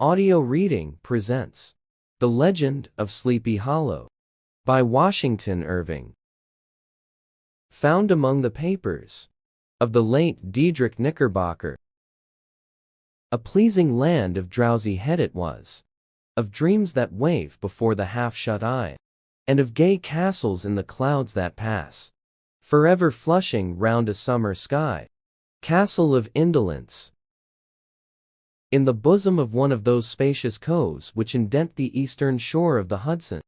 Audio Reading presents The Legend of Sleepy Hollow by Washington Irving. Found among the papers of the late Diedrich Knickerbocker. A pleasing land of drowsy head it was, of dreams that wave before the half-shut eye, and of gay castles in the clouds that pass, forever flushing round a summer sky. Castle of Indolence. In the bosom of one of those spacious coves which indent the eastern shore of the Hudson,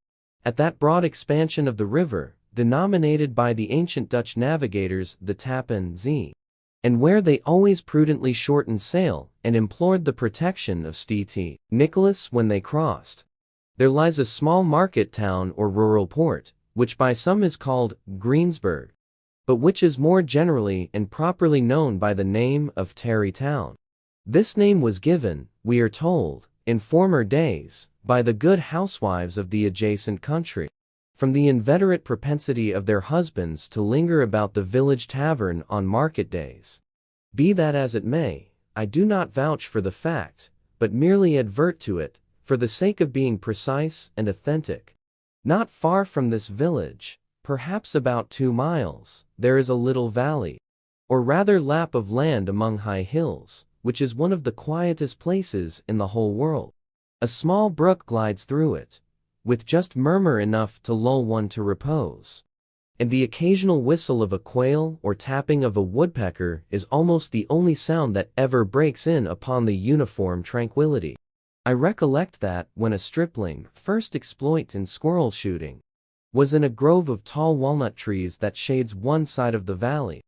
at that broad expansion of the river, denominated by the ancient Dutch navigators the Tappan Zee, and where they always prudently shortened sail and implored the protection of St. Nicholas when they crossed, there lies a small market town or rural port, which by some is called Greensburg, but which is more generally and properly known by the name of Tarry Town. This name was given, we are told, in former days, by the good housewives of the adjacent country, from the inveterate propensity of their husbands to linger about the village tavern on market days. Be that as it may, I do not vouch for the fact, but merely advert to it, for the sake of being precise and authentic. Not far from this village, perhaps about 2 miles, there is a little valley, or rather lap of land among high hills, which is one of the quietest places in the whole world. A small brook glides through it, with just murmur enough to lull one to repose, and the occasional whistle of a quail or tapping of a woodpecker is almost the only sound that ever breaks in upon the uniform tranquility. I recollect that, when a stripling, first exploit in squirrel shooting, was in a grove of tall walnut trees that shades one side of the valley,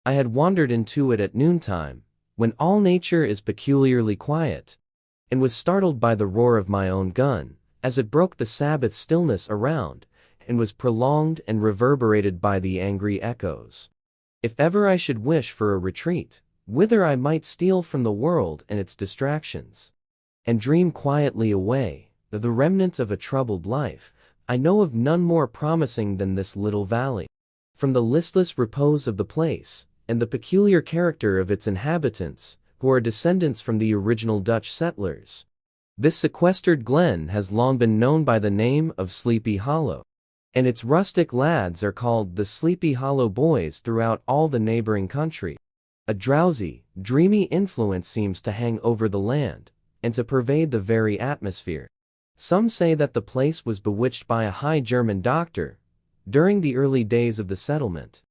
I had wandered into it at noontime, when all nature is peculiarly quiet, and was startled by the roar of my own gun, as it broke the Sabbath stillness around, and was prolonged and reverberated by the angry echoes. If ever I should wish for a retreat, whither I might steal from the world and its distractions, and dream quietly away, the remnant of a troubled life, I know of none more promising than this little valley. From the listless repose of the place, and the peculiar character of its inhabitants, who are descendants from the original Dutch settlers, this sequestered glen has long been known by the name of Sleepy Hollow, and its rustic lads are called the Sleepy Hollow Boys throughout all the neighboring country. A drowsy, dreamy influence seems to hang over the land, and to pervade the very atmosphere. Some say that the place was bewitched by a high German doctor during the early days of the settlement.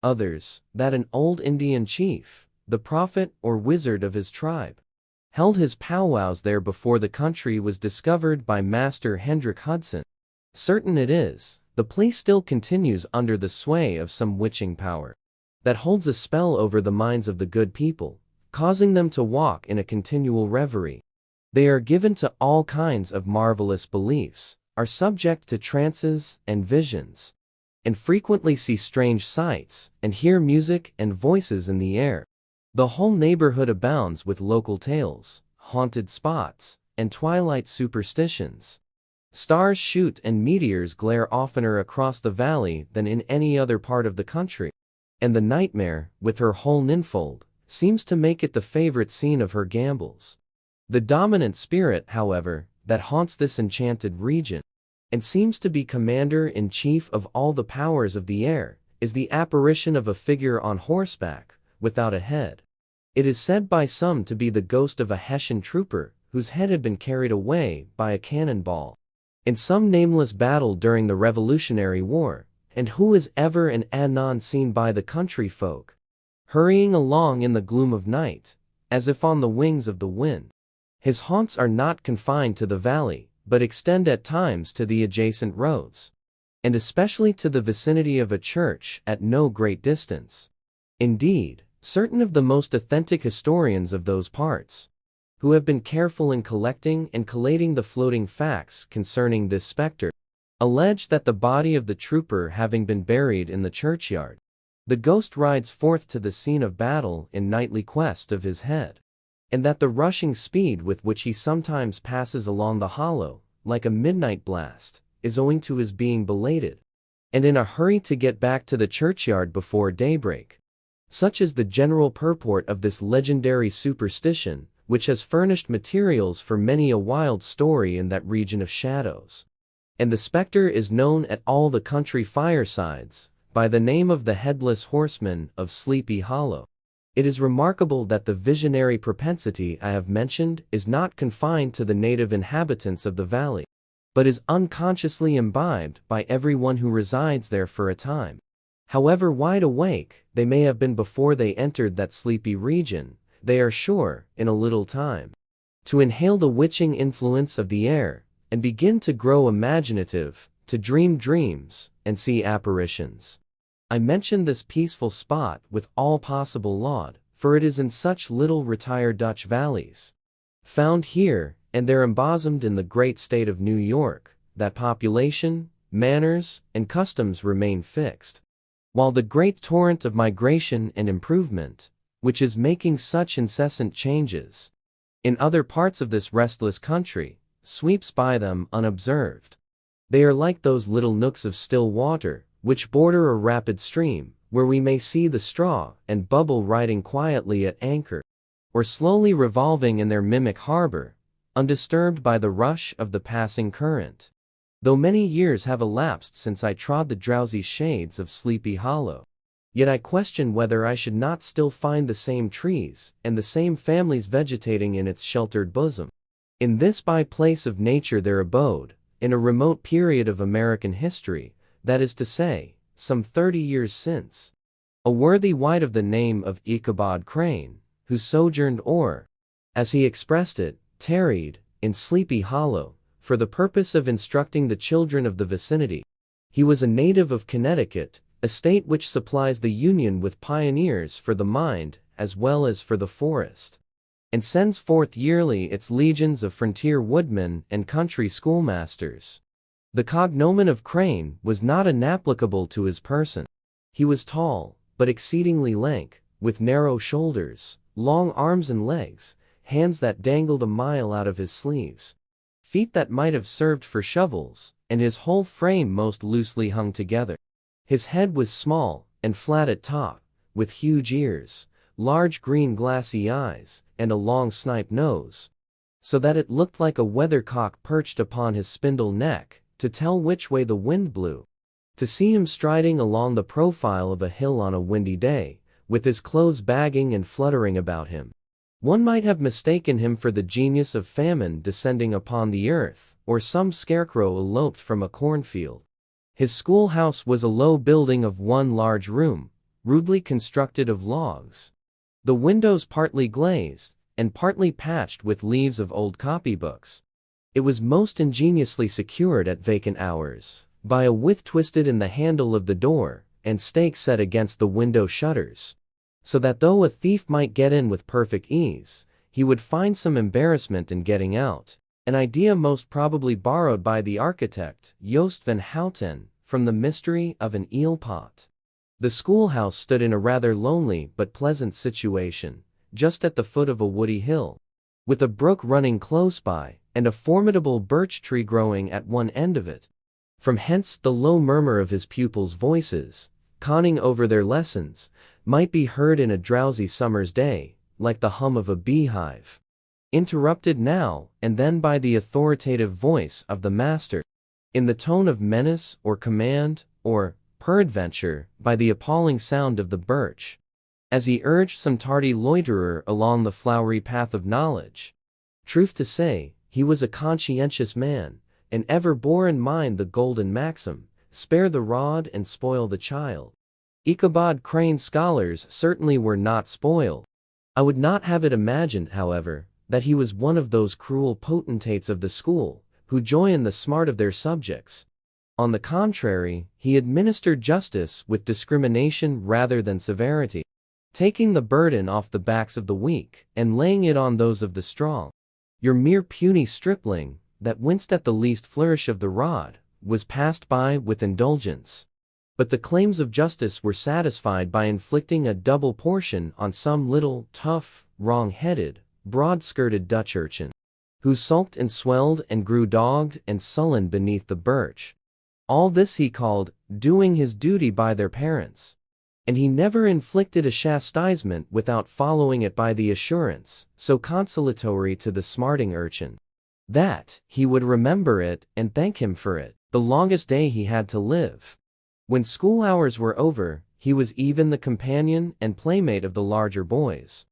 Others, that an old Indian chief, the prophet or wizard of his tribe, held his powwows there before the country was discovered by Master Hendrik Hudson. Certain it is, the place still continues under the sway of some witching power that holds a spell over the minds of the good people, causing them to walk in a continual reverie. They are given to all kinds of marvelous beliefs, are subject to trances and visions, and frequently see strange sights, and hear music and voices in the air. The whole neighborhood abounds with local tales, haunted spots, and twilight superstitions. Stars shoot and meteors glare oftener across the valley than in any other part of the country, and the nightmare, with her whole ninfold, seems to make it the favorite scene of her gambols. The dominant spirit, however, that haunts this enchanted region, and seems to be commander-in-chief of all the powers of the air, is the apparition of a figure on horseback, without a head. It is said by some to be the ghost of a Hessian trooper, whose head had been carried away by a cannonball in some nameless battle during the Revolutionary War, and who is ever and anon seen by the country folk, hurrying along in the gloom of night, as if on the wings of the wind. His haunts are not confined to the valley, but extend at times to the adjacent roads, and especially to the vicinity of a church at no great distance. Indeed, certain of the most authentic historians of those parts, who have been careful in collecting and collating the floating facts concerning this specter, allege that the body of the trooper having been buried in the churchyard, the ghost rides forth to the scene of battle in nightly quest of his head, and that the rushing speed with which he sometimes passes along the hollow, like a midnight blast, is owing to his being belated, and in a hurry to get back to the churchyard before daybreak. Such is the general purport of this legendary superstition, which has furnished materials for many a wild story in that region of shadows. And the spectre is known at all the country firesides by the name of the Headless Horseman of Sleepy Hollow. It is remarkable that the visionary propensity I have mentioned is not confined to the native inhabitants of the valley, but is unconsciously imbibed by everyone who resides there for a time. However wide awake they may have been before they entered that sleepy region, they are sure, in a little time, to inhale the witching influence of the air, and begin to grow imaginative, to dream dreams, and see apparitions. I mention this peaceful spot with all possible laud, for it is in such little retired Dutch valleys, found here and there embosomed in the great state of New York, that population, manners, and customs remain fixed, while the great torrent of migration and improvement, which is making such incessant changes in other parts of this restless country, sweeps by them unobserved. They are like those little nooks of still water which border a rapid stream, where we may see the straw and bubble riding quietly at anchor, or slowly revolving in their mimic harbor, undisturbed by the rush of the passing current. Though many years have elapsed since I trod the drowsy shades of Sleepy Hollow, yet I question whether I should not still find the same trees and the same families vegetating in its sheltered bosom. In this by-place of nature there abode, in a remote period of American history, that is to say, some 30 years since, a worthy wight of the name of Ichabod Crane, who sojourned or, as he expressed it, tarried, in Sleepy Hollow, for the purpose of instructing the children of the vicinity. He was a native of Connecticut, a state which supplies the Union with pioneers for the mind as well as for the forest, and sends forth yearly its legions of frontier woodmen and country schoolmasters. The cognomen of Crane was not inapplicable to his person. He was tall, but exceedingly lank, with narrow shoulders, long arms and legs, hands that dangled a mile out of his sleeves, feet that might have served for shovels, and his whole frame most loosely hung together. His head was small and flat at top, with huge ears, large green glassy eyes, and a long snipe nose, so that it looked like a weathercock perched upon his spindle neck, to tell which way the wind blew. To see him striding along the profile of a hill on a windy day, with his clothes bagging and fluttering about him, one might have mistaken him for the genius of famine descending upon the earth, or some scarecrow eloped from a cornfield. His schoolhouse was a low building of one large room, rudely constructed of logs, the windows partly glazed, and partly patched with leaves of old copybooks. It was most ingeniously secured at vacant hours by a withe twisted in the handle of the door, and stakes set against the window shutters, so that though a thief might get in with perfect ease, he would find some embarrassment in getting out, an idea most probably borrowed by the architect Joost van Houten from the mystery of an eel pot. The schoolhouse stood in a rather lonely but pleasant situation, just at the foot of a woody hill, with a brook running close by, and a formidable birch tree growing at one end of it. From hence the low murmur of his pupils' voices, conning over their lessons, might be heard in a drowsy summer's day, like the hum of a beehive, interrupted now and then by the authoritative voice of the master, in the tone of menace or command, or, peradventure, by the appalling sound of the birch, as he urged some tardy loiterer along the flowery path of knowledge. Truth to say, he was a conscientious man, and ever bore in mind the golden maxim, spare the rod and spoil the child. Ichabod Crane's scholars certainly were not spoiled. I would not have it imagined, however, that he was one of those cruel potentates of the school, who joy in the smart of their subjects. On the contrary, he administered justice with discrimination rather than severity, taking the burden off the backs of the weak, and laying it on those of the strong. Your mere puny stripling, that winced at the least flourish of the rod, was passed by with indulgence. But the claims of justice were satisfied by inflicting a double portion on some little, tough, wrong-headed, broad-skirted Dutch urchin, who sulked and swelled and grew dogged and sullen beneath the birch. All this he called doing his duty by their parents. and he never inflicted a chastisement without following it by the assurance, so consolatory to the smarting urchin, that he would remember it and thank him for it, the longest day he had to live. When school hours were over, he was even the companion and playmate of the larger boys.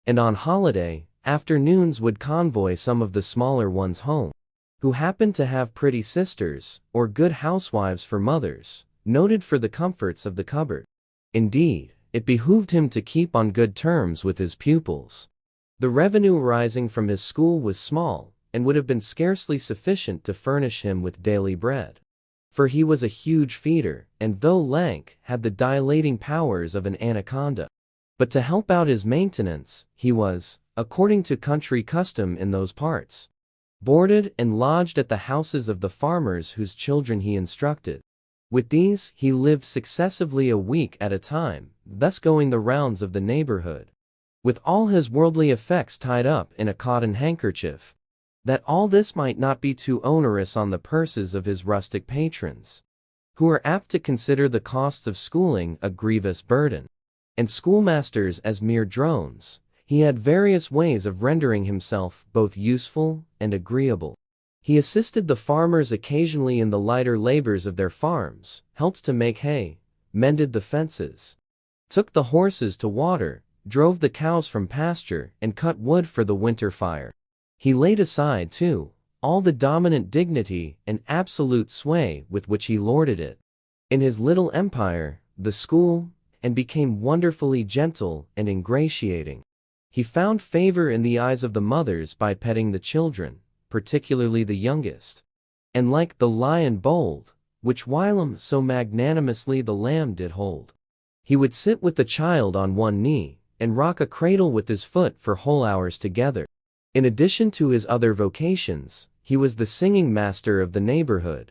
And on holiday, afternoons would convoy some of the smaller ones home, who happened to have pretty sisters, or good housewives for mothers, noted for the comforts of the cupboard. Indeed, it behooved him to keep on good terms with his pupils. The revenue arising from his school was small, and would have been scarcely sufficient to furnish him with daily bread. For he was a huge feeder, and though lank, had the dilating powers of an anaconda. But to help out his maintenance, he was, according to country custom in those parts, boarded and lodged at the houses of the farmers whose children he instructed. With these he lived successively a week at a time, thus going the rounds of the neighborhood, with all his worldly effects tied up in a cotton handkerchief, that all this might not be too onerous on the purses of his rustic patrons, who are apt to consider the costs of schooling a grievous burden, and schoolmasters as mere drones. He had various ways of rendering himself both useful and agreeable. He assisted the farmers occasionally in the lighter labors of their farms, helped to make hay, mended the fences, took the horses to water, drove the cows from pasture, and cut wood for the winter fire. He laid aside, too, all the dominant dignity and absolute sway with which he lorded it in his little empire, the school, and became wonderfully gentle and ingratiating. He found favor in the eyes of the mothers by petting the children, particularly the youngest, and like the lion bold, which whilom so magnanimously the lamb did hold, he would sit with the child on one knee, and rock a cradle with his foot for whole hours together. In addition to his other vocations, he was the singing master of the neighborhood,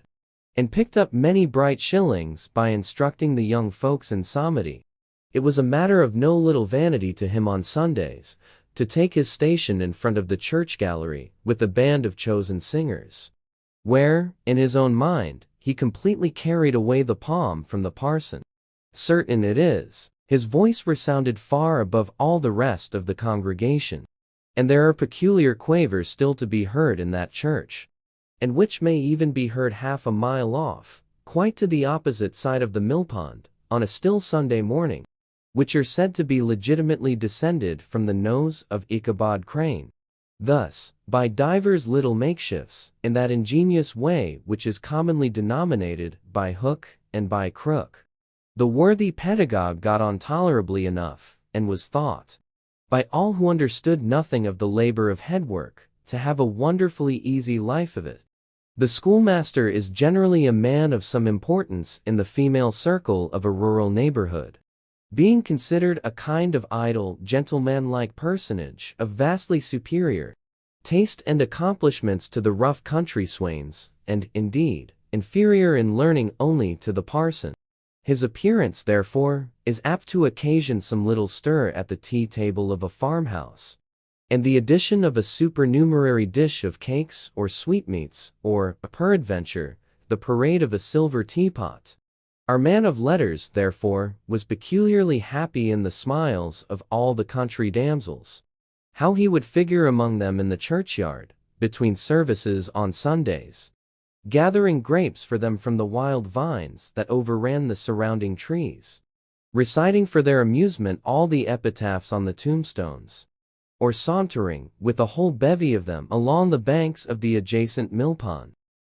and picked up many bright shillings by instructing the young folks in psalmody. It was a matter of no little vanity to him on Sundays to take his station in front of the church gallery with a band of chosen singers, where, in his own mind, he completely carried away the palm from the parson. Certain it is, his voice resounded far above all the rest of the congregation, and there are peculiar quavers still to be heard in that church, and which may even be heard half a mile off, quite to the opposite side of the millpond, on a still Sunday morning, which are said to be legitimately descended from the nose of Ichabod Crane. Thus, by divers little makeshifts, in that ingenious way which is commonly denominated by hook and by crook, the worthy pedagogue got on tolerably enough, and was thought, by all who understood nothing of the labor of headwork, to have a wonderfully easy life of it. The schoolmaster is generally a man of some importance in the female circle of a rural neighborhood, being considered a kind of idle, gentlemanlike personage of vastly superior taste and accomplishments to the rough country swains, and, indeed, inferior in learning only to the parson. His appearance, therefore, is apt to occasion some little stir at the tea-table of a farmhouse, and the addition of a supernumerary dish of cakes or sweetmeats, or, peradventure, the parade of a silver teapot. Our man of letters, therefore, was peculiarly happy in the smiles of all the country damsels. How he would figure among them in the churchyard, between services on Sundays, gathering grapes for them from the wild vines that overran the surrounding trees, reciting for their amusement all the epitaphs on the tombstones, or sauntering, with a whole bevy of them, along the banks of the adjacent millpond,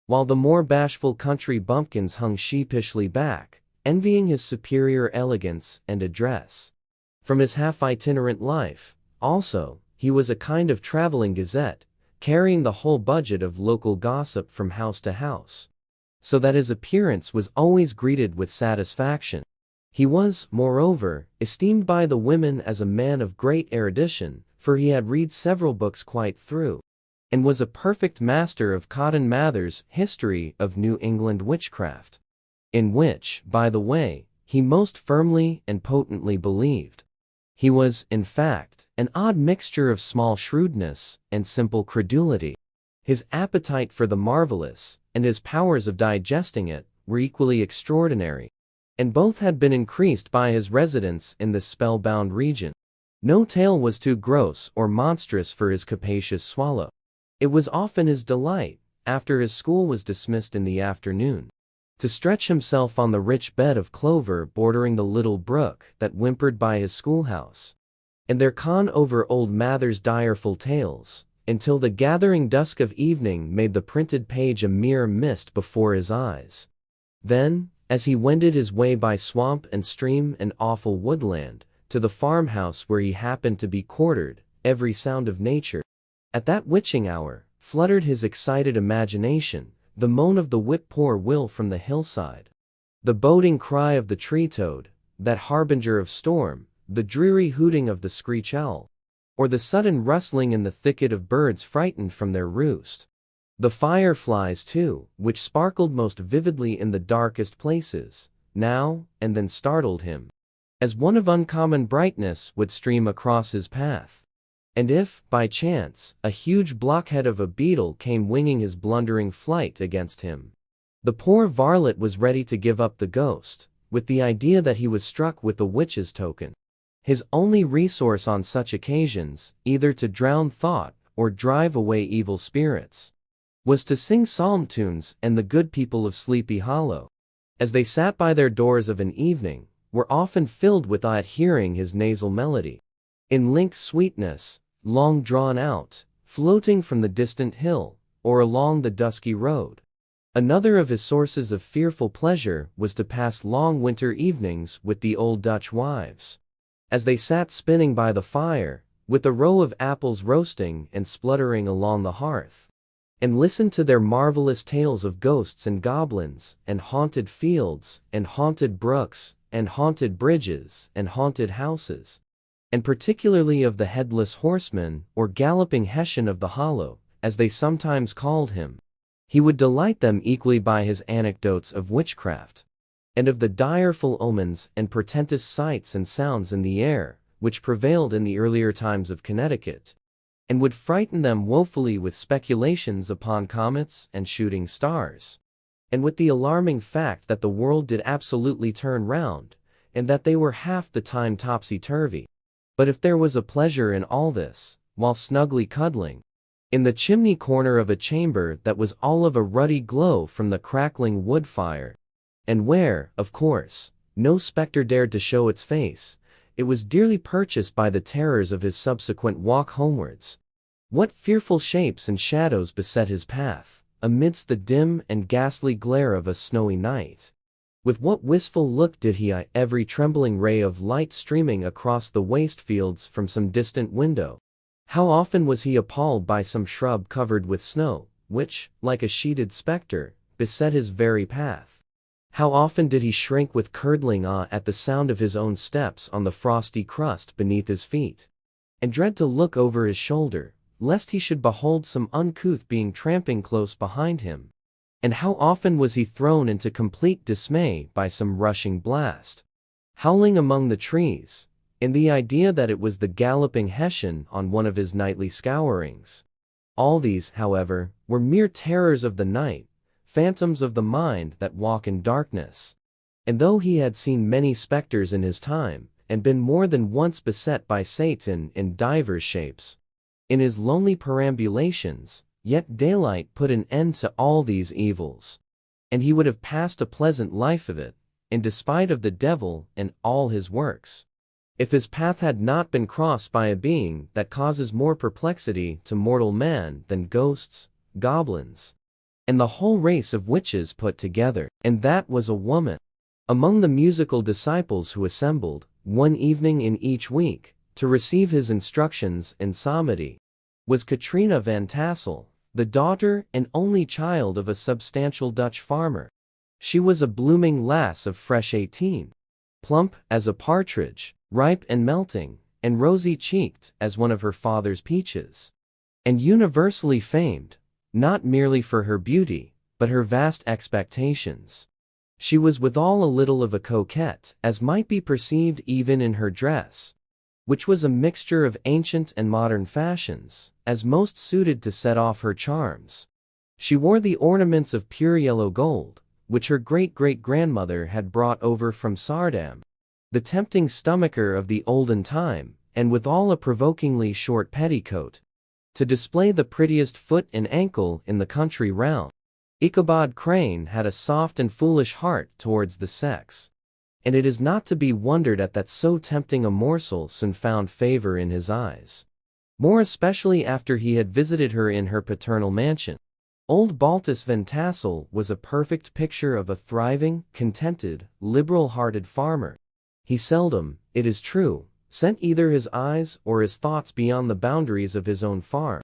while the more bashful country bumpkins hung sheepishly back, envying his superior elegance and address. From his half-itinerant life, also, he was a kind of traveling gazette, carrying the whole budget of local gossip from house to house, so that his appearance was always greeted with satisfaction. He was, moreover, esteemed by the women as a man of great erudition, for he had read several books quite through, and was a perfect master of Cotton Mather's History of New England Witchcraft, in which, by the way, he most firmly and potently believed. He was, in fact, an odd mixture of small shrewdness and simple credulity. His appetite for the marvelous, and his powers of digesting it, were equally extraordinary, and both had been increased by his residence in this spellbound region. No tale was too gross or monstrous for his capacious swallow. It was often his delight, after his school was dismissed in the afternoon, to stretch himself on the rich bed of clover bordering the little brook that whimpered by his schoolhouse, and there con over old Mather's direful tales, until the gathering dusk of evening made the printed page a mere mist before his eyes. Then, as he wended his way by swamp and stream and awful woodland, to the farmhouse where he happened to be quartered, every sound of nature, at that witching hour, fluttered his excited imagination, the moan of the whip-poor-will from the hillside, the boding cry of the tree-toad, that harbinger of storm, the dreary hooting of the screech-owl, or the sudden rustling in the thicket of birds frightened from their roost. The fireflies, too, which sparkled most vividly in the darkest places, now and then startled him, as one of uncommon brightness would stream across his path. And if, by chance, a huge blockhead of a beetle came winging his blundering flight against him, the poor varlet was ready to give up the ghost, with the idea that he was struck with the witch's token. His only resource on such occasions, either to drown thought or drive away evil spirits, was to sing psalm tunes, and the good people of Sleepy Hollow, as they sat by their doors of an evening, were often filled with awe at hearing his nasal melody, in linked sweetness, long drawn out, floating from the distant hill, or along the dusky road. Another of his sources of fearful pleasure was to pass long winter evenings with the old Dutch wives, as they sat spinning by the fire, with a row of apples roasting and spluttering along the hearth, and listen to their marvelous tales of ghosts and goblins, and haunted fields, and haunted brooks, and haunted bridges, and haunted houses, and particularly of the Headless Horseman, or Galloping Hessian of the Hollow, as they sometimes called him. He would delight them equally by his anecdotes of witchcraft, and of the direful omens and portentous sights and sounds in the air, which prevailed in the earlier times of Connecticut, and would frighten them woefully with speculations upon comets and shooting stars, and with the alarming fact that the world did absolutely turn round, and that they were half the time topsy-turvy. But if there was a pleasure in all this, while snugly cuddling in the chimney corner of a chamber that was all of a ruddy glow from the crackling wood fire, and where, of course, no spectre dared to show its face, it was dearly purchased by the terrors of his subsequent walk homewards. What fearful shapes and shadows beset his path, amidst the dim and ghastly glare of a snowy night! With what wistful look did he eye every trembling ray of light streaming across the waste fields from some distant window! How often was he appalled by some shrub covered with snow, which, like a sheeted spectre, beset his very path! How often did he shrink with curdling awe at the sound of his own steps on the frosty crust beneath his feet, and dread to look over his shoulder, lest he should behold some uncouth being tramping close behind him! And how often was he thrown into complete dismay by some rushing blast, howling among the trees, in the idea that it was the Galloping Hessian on one of his nightly scourings! All these, however, were mere terrors of the night, phantoms of the mind that walk in darkness. And though he had seen many spectres in his time, and been more than once beset by Satan in divers shapes, in his lonely perambulations, yet daylight put an end to all these evils, and he would have passed a pleasant life of it, in despite of the devil and all his works, if his path had not been crossed by a being that causes more perplexity to mortal man than ghosts, goblins, and the whole race of witches put together. And that was a woman. Among the musical disciples who assembled, one evening in each week, to receive his instructions in psalmody, was Katrina van Tassel, the daughter and only child of a substantial Dutch farmer. She was a blooming lass of fresh 18, plump as a partridge, ripe and melting, and rosy-cheeked as one of her father's peaches, and universally famed, not merely for her beauty, but her vast expectations. She was withal a little of a coquette, as might be perceived even in her dress, which was a mixture of ancient and modern fashions, as most suited to set off her charms. She wore the ornaments of pure yellow gold, which her great-great-grandmother had brought over from Sardam, the tempting stomacher of the olden time, and withal a provokingly short petticoat, to display the prettiest foot and ankle in the country round. Ichabod Crane had a soft and foolish heart towards the sex, and it is not to be wondered at that so tempting a morsel soon found favor in his eyes, more especially after he had visited her in her paternal mansion. Old Baltus Van Tassel was a perfect picture of a thriving, contented, liberal-hearted farmer. He seldom, it is true, sent either his eyes or his thoughts beyond the boundaries of his own farm,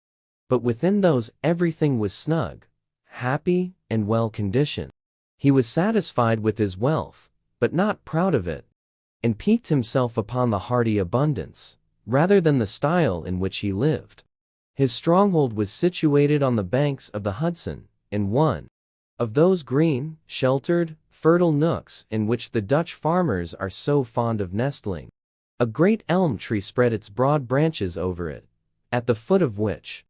but within those everything was snug, happy, and well-conditioned. He was satisfied with his wealth, but not proud of it, and piqued himself upon the hearty abundance, rather than the style in which he lived. His stronghold was situated on the banks of the Hudson, in one of those green, sheltered, fertile nooks in which the Dutch farmers are so fond of nestling. A great elm tree spread its broad branches over it, at the foot of which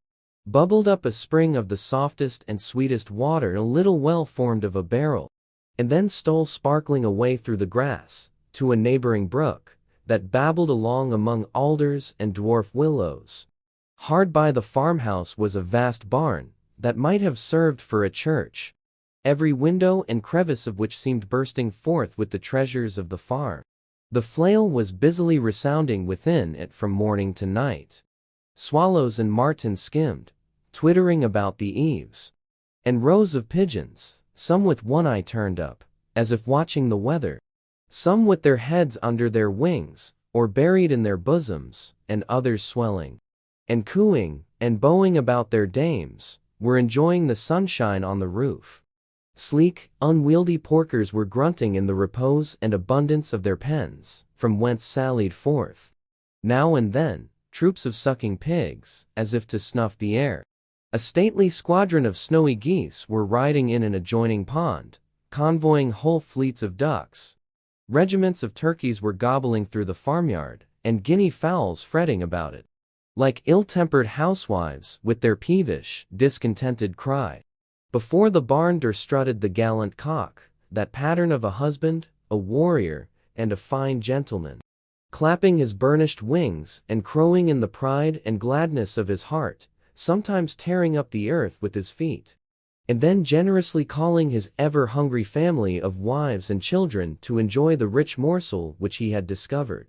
bubbled up a spring of the softest and sweetest water, a little well formed of a barrel, and then stole sparkling away through the grass, to a neighboring brook, that babbled along among alders and dwarf willows. Hard by the farmhouse was a vast barn, that might have served for a church, every window and crevice of which seemed bursting forth with the treasures of the farm. The flail was busily resounding within it from morning to night. Swallows and martins skimmed, twittering about the eaves, and rows of pigeons, some with one eye turned up, as if watching the weather, some with their heads under their wings, or buried in their bosoms, and others swelling, and cooing, and bowing about their dames, were enjoying the sunshine on the roof. Sleek, unwieldy porkers were grunting in the repose and abundance of their pens, from whence sallied forth, now and then, troops of sucking pigs, as if to snuff the air. A stately squadron of snowy geese were riding in an adjoining pond, convoying whole fleets of ducks. Regiments of turkeys were gobbling through the farmyard, and guinea fowls fretting about it, like ill-tempered housewives, with their peevish, discontented cry. Before the barn door strutted the gallant cock, that pattern of a husband, a warrior, and a fine gentleman, clapping his burnished wings and crowing in the pride and gladness of his heart, sometimes tearing up the earth with his feet, and then generously calling his ever-hungry family of wives and children to enjoy the rich morsel which he had discovered.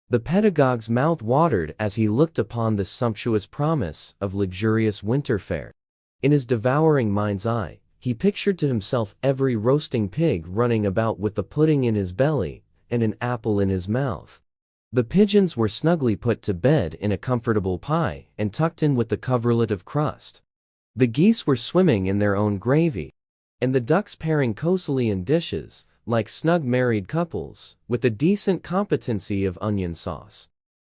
The pedagogue's mouth watered as he looked upon this sumptuous promise of luxurious winter fare. In his devouring mind's eye, he pictured to himself every roasting pig running about with the pudding in his belly and an apple in his mouth. The pigeons were snugly put to bed in a comfortable pie and tucked in with the coverlet of crust. The geese were swimming in their own gravy, and the ducks pairing cosily in dishes, like snug married couples, with a decent competency of onion sauce.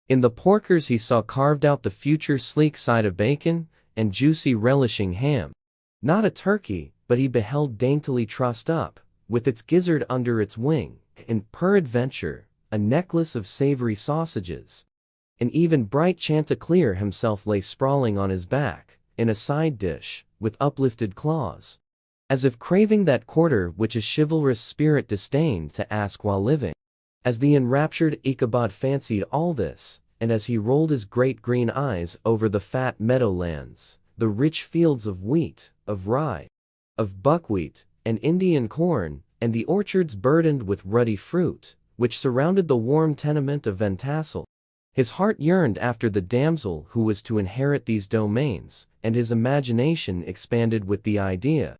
In the porkers he saw carved out the future sleek side of bacon and juicy relishing ham. Not a turkey, but he beheld daintily trussed up, with its gizzard under its wing, and peradventure, a necklace of savory sausages. And even bright Chanticleer himself lay sprawling on his back, in a side dish, with uplifted claws, as if craving that quarter which a chivalrous spirit disdained to ask while living. As the enraptured Ichabod fancied all this, and as he rolled his great green eyes over the fat meadowlands, the rich fields of wheat, of rye, of buckwheat, and Indian corn, and the orchards burdened with ruddy fruit, which surrounded the warm tenement of Van Tassel, his heart yearned after the damsel who was to inherit these domains, and his imagination expanded with the idea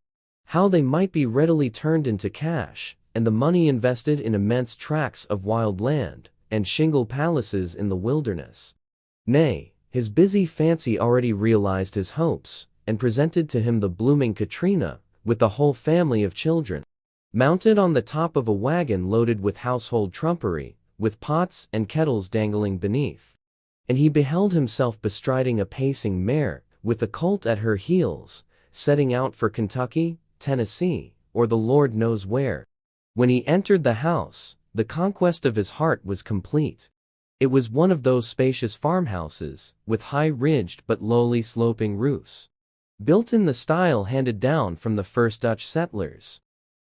how they might be readily turned into cash, and the money invested in immense tracts of wild land, and shingle palaces in the wilderness. Nay, his busy fancy already realized his hopes, and presented to him the blooming Katrina, with the whole family of children, mounted on the top of a wagon loaded with household trumpery, with pots and kettles dangling beneath. And he beheld himself bestriding a pacing mare, with a colt at her heels, setting out for Kentucky, Tennessee, or the Lord knows where. When he entered the house, the conquest of his heart was complete. It was one of those spacious farmhouses, with high-ridged but lowly sloping roofs, built in the style handed down from the first Dutch settlers.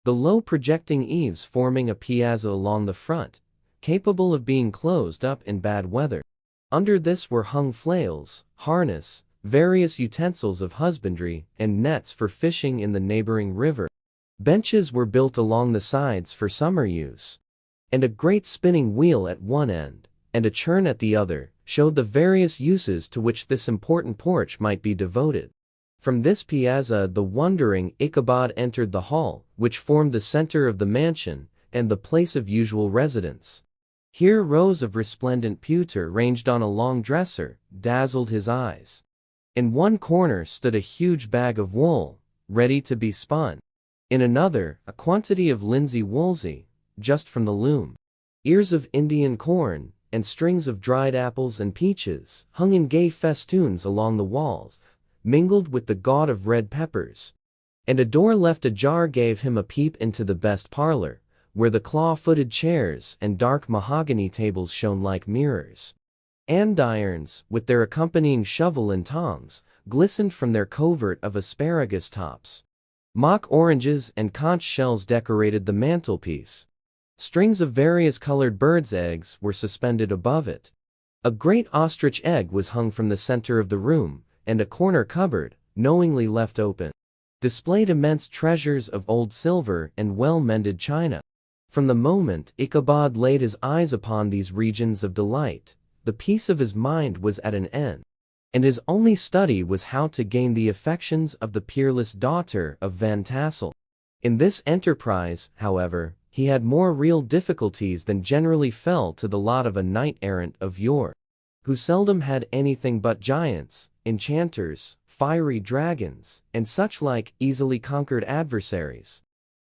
the low projecting eaves forming a piazza along the front, capable of being closed up in bad weather. Under this were hung flails, harness, various utensils of husbandry, and nets for fishing in the neighboring river. Benches were built along the sides for summer use, and a great spinning wheel at one end, and a churn at the other, showed the various uses to which this important porch might be devoted. From this piazza the wondering Ichabod entered the hall, which formed the center of the mansion, and the place of usual residence. Here rows of resplendent pewter ranged on a long dresser, dazzled his eyes. In one corner stood a huge bag of wool, ready to be spun. In another, a quantity of linsey-woolsey, just from the loom. Ears of Indian corn, and strings of dried apples and peaches, hung in gay festoons along the walls, mingled with the gaud of red peppers. And a door left ajar gave him a peep into the best parlor, where the claw-footed chairs and dark mahogany tables shone like mirrors. Andirons, with their accompanying shovel and tongs, glistened from their covert of asparagus tops. Mock oranges and conch shells decorated the mantelpiece. Strings of various colored birds' eggs were suspended above it. A great ostrich egg was hung from the center of the room, and a corner cupboard, knowingly left open, displayed immense treasures of old silver and well-mended china. From the moment Ichabod laid his eyes upon these regions of delight, the peace of his mind was at an end, and his only study was how to gain the affections of the peerless daughter of Van Tassel. In this enterprise, however, he had more real difficulties than generally fell to the lot of a knight-errant of yore, who seldom had anything but giants, enchanters, fiery dragons, and such like easily conquered adversaries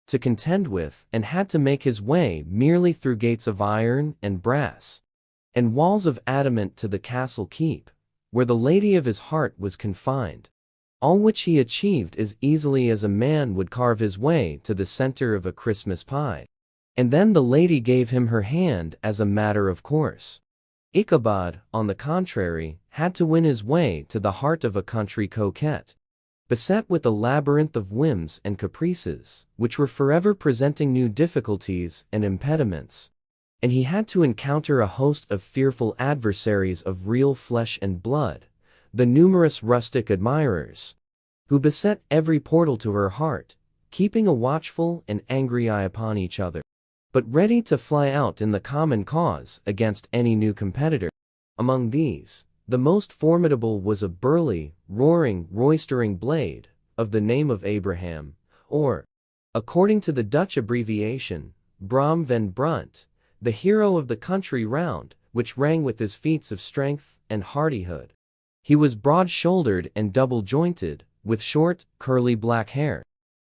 to contend with, and had to make his way merely through gates of iron and brass, and walls of adamant to the castle keep, where the lady of his heart was confined. All which he achieved as easily as a man would carve his way to the center of a Christmas pie. And then the lady gave him her hand as a matter of course. Ichabod, on the contrary, had to win his way to the heart of a country coquette, beset with a labyrinth of whims and caprices, which were forever presenting new difficulties and impediments. And he had to encounter a host of fearful adversaries of real flesh and blood, the numerous rustic admirers, who beset every portal to her heart, keeping a watchful and angry eye upon each other, but ready to fly out in the common cause against any new competitor. Among these, the most formidable was a burly, roaring, roistering blade, of the name of Abraham, or, according to the Dutch abbreviation, Bram van Brunt, the hero of the country round, which rang with his feats of strength and hardihood. He was broad-shouldered and double-jointed, with short, curly black hair,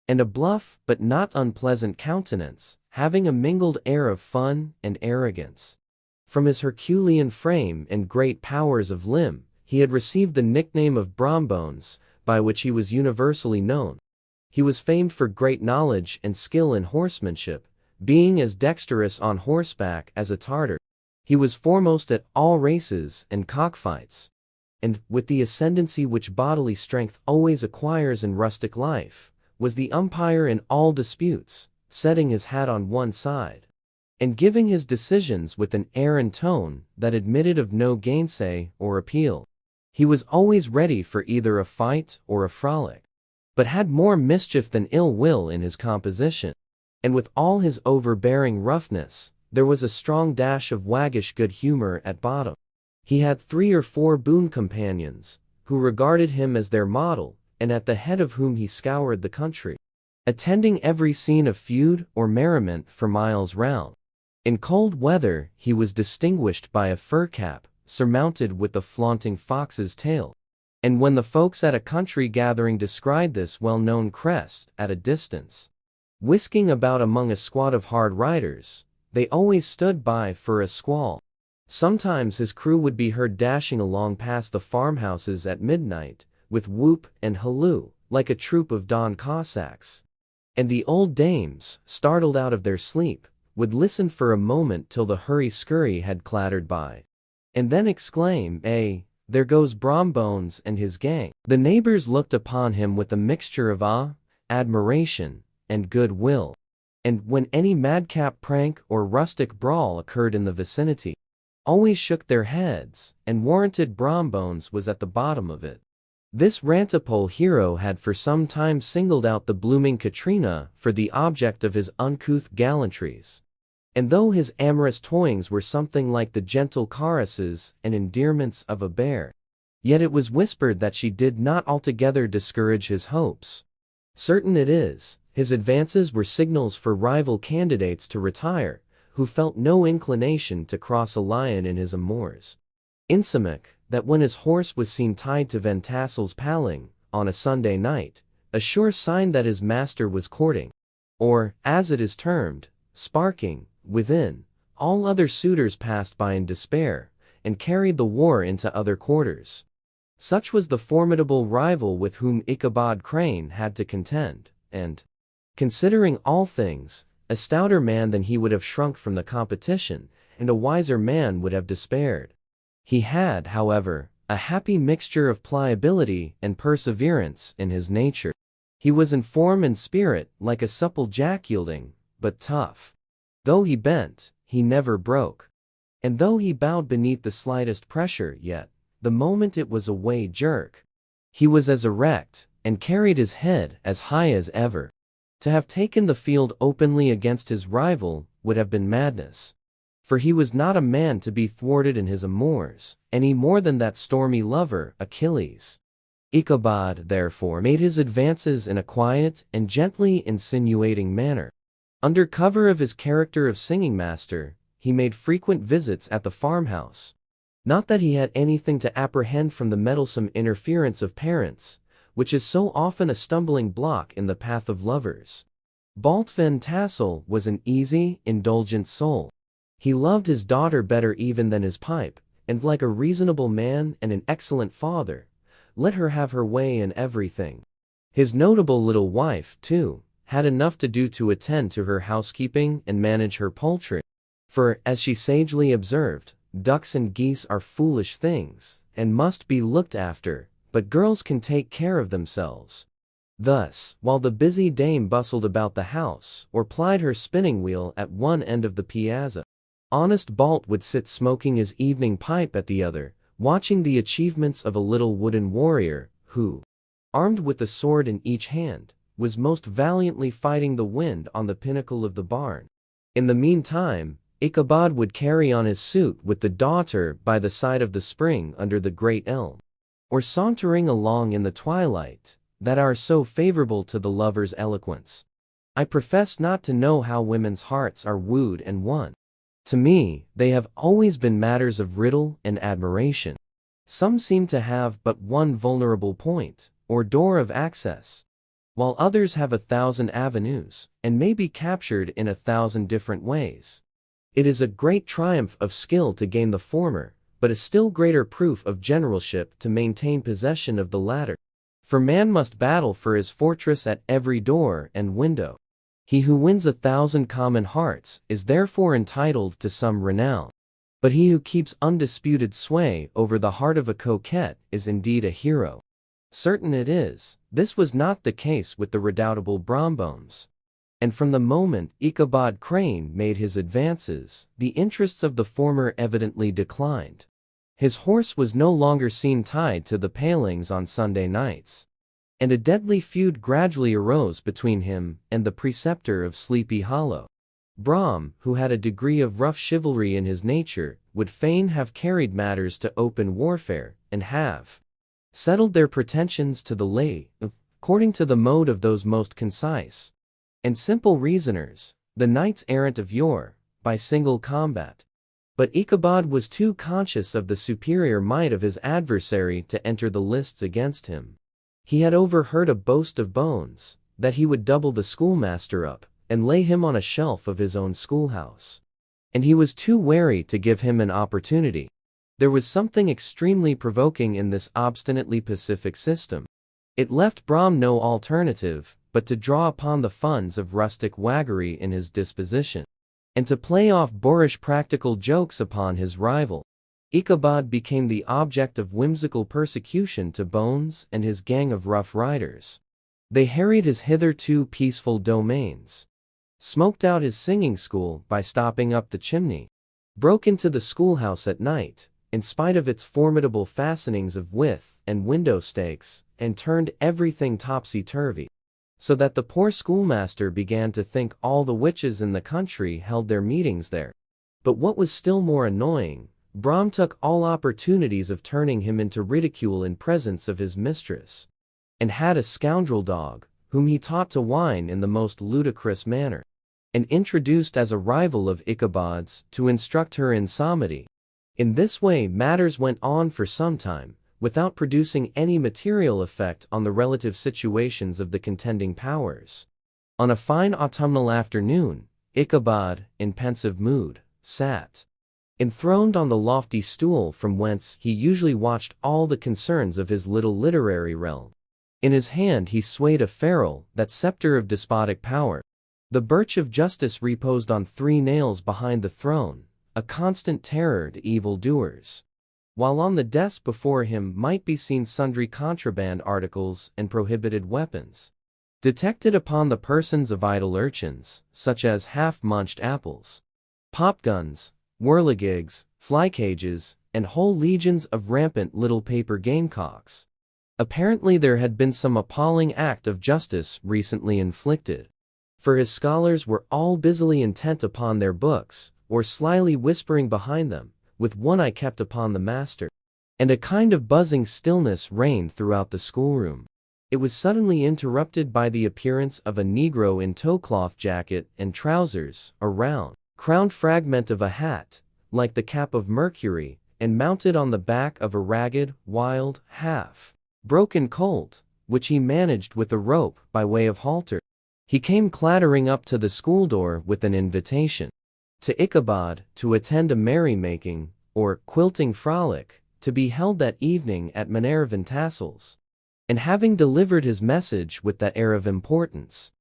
and a bluff but not unpleasant countenance, having a mingled air of fun and arrogance. From his Herculean frame and great powers of limb, he had received the nickname of Brombones, by which he was universally known. He was famed for great knowledge and skill in horsemanship, being as dexterous on horseback as a Tartar. He was foremost at all races and cockfights, and, with the ascendancy which bodily strength always acquires in rustic life, was the umpire in all disputes, setting his hat on one side, and giving his decisions with an air and tone that admitted of no gainsay or appeal. He was always ready for either a fight or a frolic, but had more mischief than ill will in his composition, and with all his overbearing roughness, there was a strong dash of waggish good humor at bottom. He had 3 or 4 boon companions, who regarded him as their model, and at the head of whom he scoured the country, attending every scene of feud or merriment for miles round. In cold weather he was distinguished by a fur cap, surmounted with the flaunting fox's tail, and when the folks at a country gathering descried this well-known crest at a distance, whisking about among a squad of hard riders, they always stood by for a squall. Sometimes his crew would be heard dashing along past the farmhouses at midnight, with whoop and halloo, like a troop of Don Cossacks. And the old dames, startled out of their sleep, would listen for a moment till the hurry-scurry had clattered by, and then exclaim, there goes Brombones and his gang. The neighbors looked upon him with a mixture of awe, admiration, and good will. and when any madcap prank or rustic brawl occurred in the vicinity, always shook their heads, and warranted Brombones was at the bottom of it. This rantipole hero had for some time singled out the blooming Katrina for the object of his uncouth gallantries. And though his amorous toyings were something like the gentle caresses and endearments of a bear, yet it was whispered that she did not altogether discourage his hopes. Certain it is, his advances were signals for rival candidates to retire, who felt no inclination to cross a lion in his amours. Insomuch, that when his horse was seen tied to Van Tassel's paling, on a Sunday night, a sure sign that his master was courting, or, as it is termed, sparking, within, all other suitors passed by in despair, and carried the war into other quarters. Such was the formidable rival with whom Ichabod Crane had to contend, and, considering all things, a stouter man than he would have shrunk from the competition, and a wiser man would have despaired. He had, however, a happy mixture of pliability and perseverance in his nature. He was in form and spirit like a supple jack-yielding, but tough. Though he bent, he never broke. And though he bowed beneath the slightest pressure, yet, the moment it was away jerk, he was as erect, and carried his head as high as ever. To have taken the field openly against his rival would have been madness. For he was not a man to be thwarted in his amours, any more than that stormy lover, Achilles. Ichabod, therefore, made his advances in a quiet and gently insinuating manner. Under cover of his character of singing master, he made frequent visits at the farmhouse. Not that he had anything to apprehend from the meddlesome interference of parents, which is so often a stumbling block in the path of lovers. Balt Van Tassel was an easy, indulgent soul. He loved his daughter better even than his pipe, and like a reasonable man and an excellent father, let her have her way in everything. His notable little wife, too, had enough to do to attend to her housekeeping and manage her poultry. For, as she sagely observed, ducks and geese are foolish things, and must be looked after, but girls can take care of themselves. Thus, while the busy dame bustled about the house, or plied her spinning wheel at one end of the piazza, honest Balt would sit smoking his evening pipe at the other, watching the achievements of a little wooden warrior, who, armed with a sword in each hand, was most valiantly fighting the wind on the pinnacle of the barn. In the meantime, Ichabod would carry on his suit with the daughter by the side of the spring under the great elm, or sauntering along in the twilight, that are so favorable to the lover's eloquence. I profess not to know how women's hearts are wooed and won. To me, they have always been matters of riddle and admiration. Some seem to have but one vulnerable point, or door of access, while others have 1,000 avenues, and may be captured in 1,000 different ways. It is a great triumph of skill to gain the former, but a still greater proof of generalship to maintain possession of the latter. For man must battle for his fortress at every door and window. He who wins 1,000 common hearts is therefore entitled to some renown. But he who keeps undisputed sway over the heart of a coquette is indeed a hero. Certain it is, this was not the case with the redoubtable Brombones. And from the moment Ichabod Crane made his advances, the interests of the former evidently declined. His horse was no longer seen tied to the palings on Sunday nights, and a deadly feud gradually arose between him and the preceptor of Sleepy Hollow. Brom, who had a degree of rough chivalry in his nature, would fain have carried matters to open warfare, and have settled their pretensions to the lay, according to the mode of those most concise and simple reasoners, the knights-errant of yore, by single combat. But Ichabod was too conscious of the superior might of his adversary to enter the lists against him. He had overheard a boast of Bones, that he would double the schoolmaster up, and lay him on a shelf of his own schoolhouse. And he was too wary to give him an opportunity. There was something extremely provoking in this obstinately pacific system. It left Brom no alternative, but to draw upon the funds of rustic waggery in his disposition, and to play off boorish practical jokes upon his rival. Ichabod became the object of whimsical persecution to Bones and his gang of rough riders. They harried his hitherto peaceful domains. smoked out his singing school by stopping up the chimney, broke into the schoolhouse at night, in spite of its formidable fastenings of width and window stakes, and turned everything topsy-turvy, so that the poor schoolmaster began to think all the witches in the country held their meetings there. But what was still more annoying, Brom took all opportunities of turning him into ridicule in presence of his mistress, and had a scoundrel dog, whom he taught to whine in the most ludicrous manner, and introduced as a rival of Ichabod's to instruct her in psalmody. In this way matters went on for some time, without producing any material effect on the relative situations of the contending powers. On a fine autumnal afternoon, Ichabod, in pensive mood, sat enthroned on the lofty stool from whence he usually watched all the concerns of his little literary realm. In his hand he swayed a ferule, that scepter of despotic power. The birch of justice reposed on 3 nails behind the throne, a constant terror to evil-doers, while on the desk before him might be seen sundry contraband articles and prohibited weapons, detected upon the persons of idle urchins, such as half-munched apples, pop-guns, whirligigs, fly-cages, and whole legions of rampant little paper gamecocks. Apparently there had been some appalling act of justice recently inflicted, for his scholars were all busily intent upon their books, or slyly whispering behind them, with one eye kept upon the master. And a kind of buzzing stillness reigned throughout the schoolroom. It was suddenly interrupted by the appearance of a negro in tow-cloth jacket and trousers, a round, crowned fragment of a hat, like the cap of Mercury, and mounted on the back of a ragged, wild, half-broken colt, which he managed with a rope by way of halter. He came clattering up to the school door with an invitation to Ichabod to attend a merry-making, or quilting frolic, to be held that evening at Minervan Tassels. And having delivered his message with that air of importance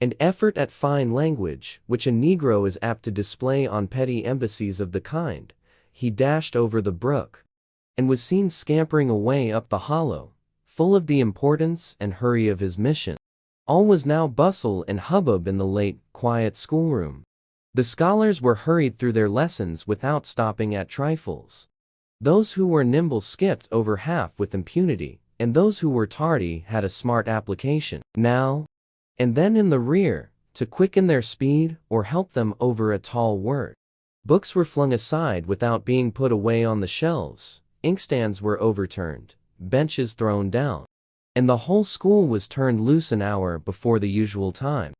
and effort at fine language which a negro is apt to display on petty embassies of the kind, he dashed over the brook, and was seen scampering away up the hollow, full of the importance and hurry of his mission. All was now bustle and hubbub in the late, quiet schoolroom. The scholars were hurried through their lessons without stopping at trifles. Those who were nimble skipped over half with impunity, and those who were tardy had a smart application, now and then in the rear, to quicken their speed or help them over a tall word. Books were flung aside without being put away on the shelves, inkstands were overturned, benches thrown down, and the whole school was turned loose an hour before the usual time,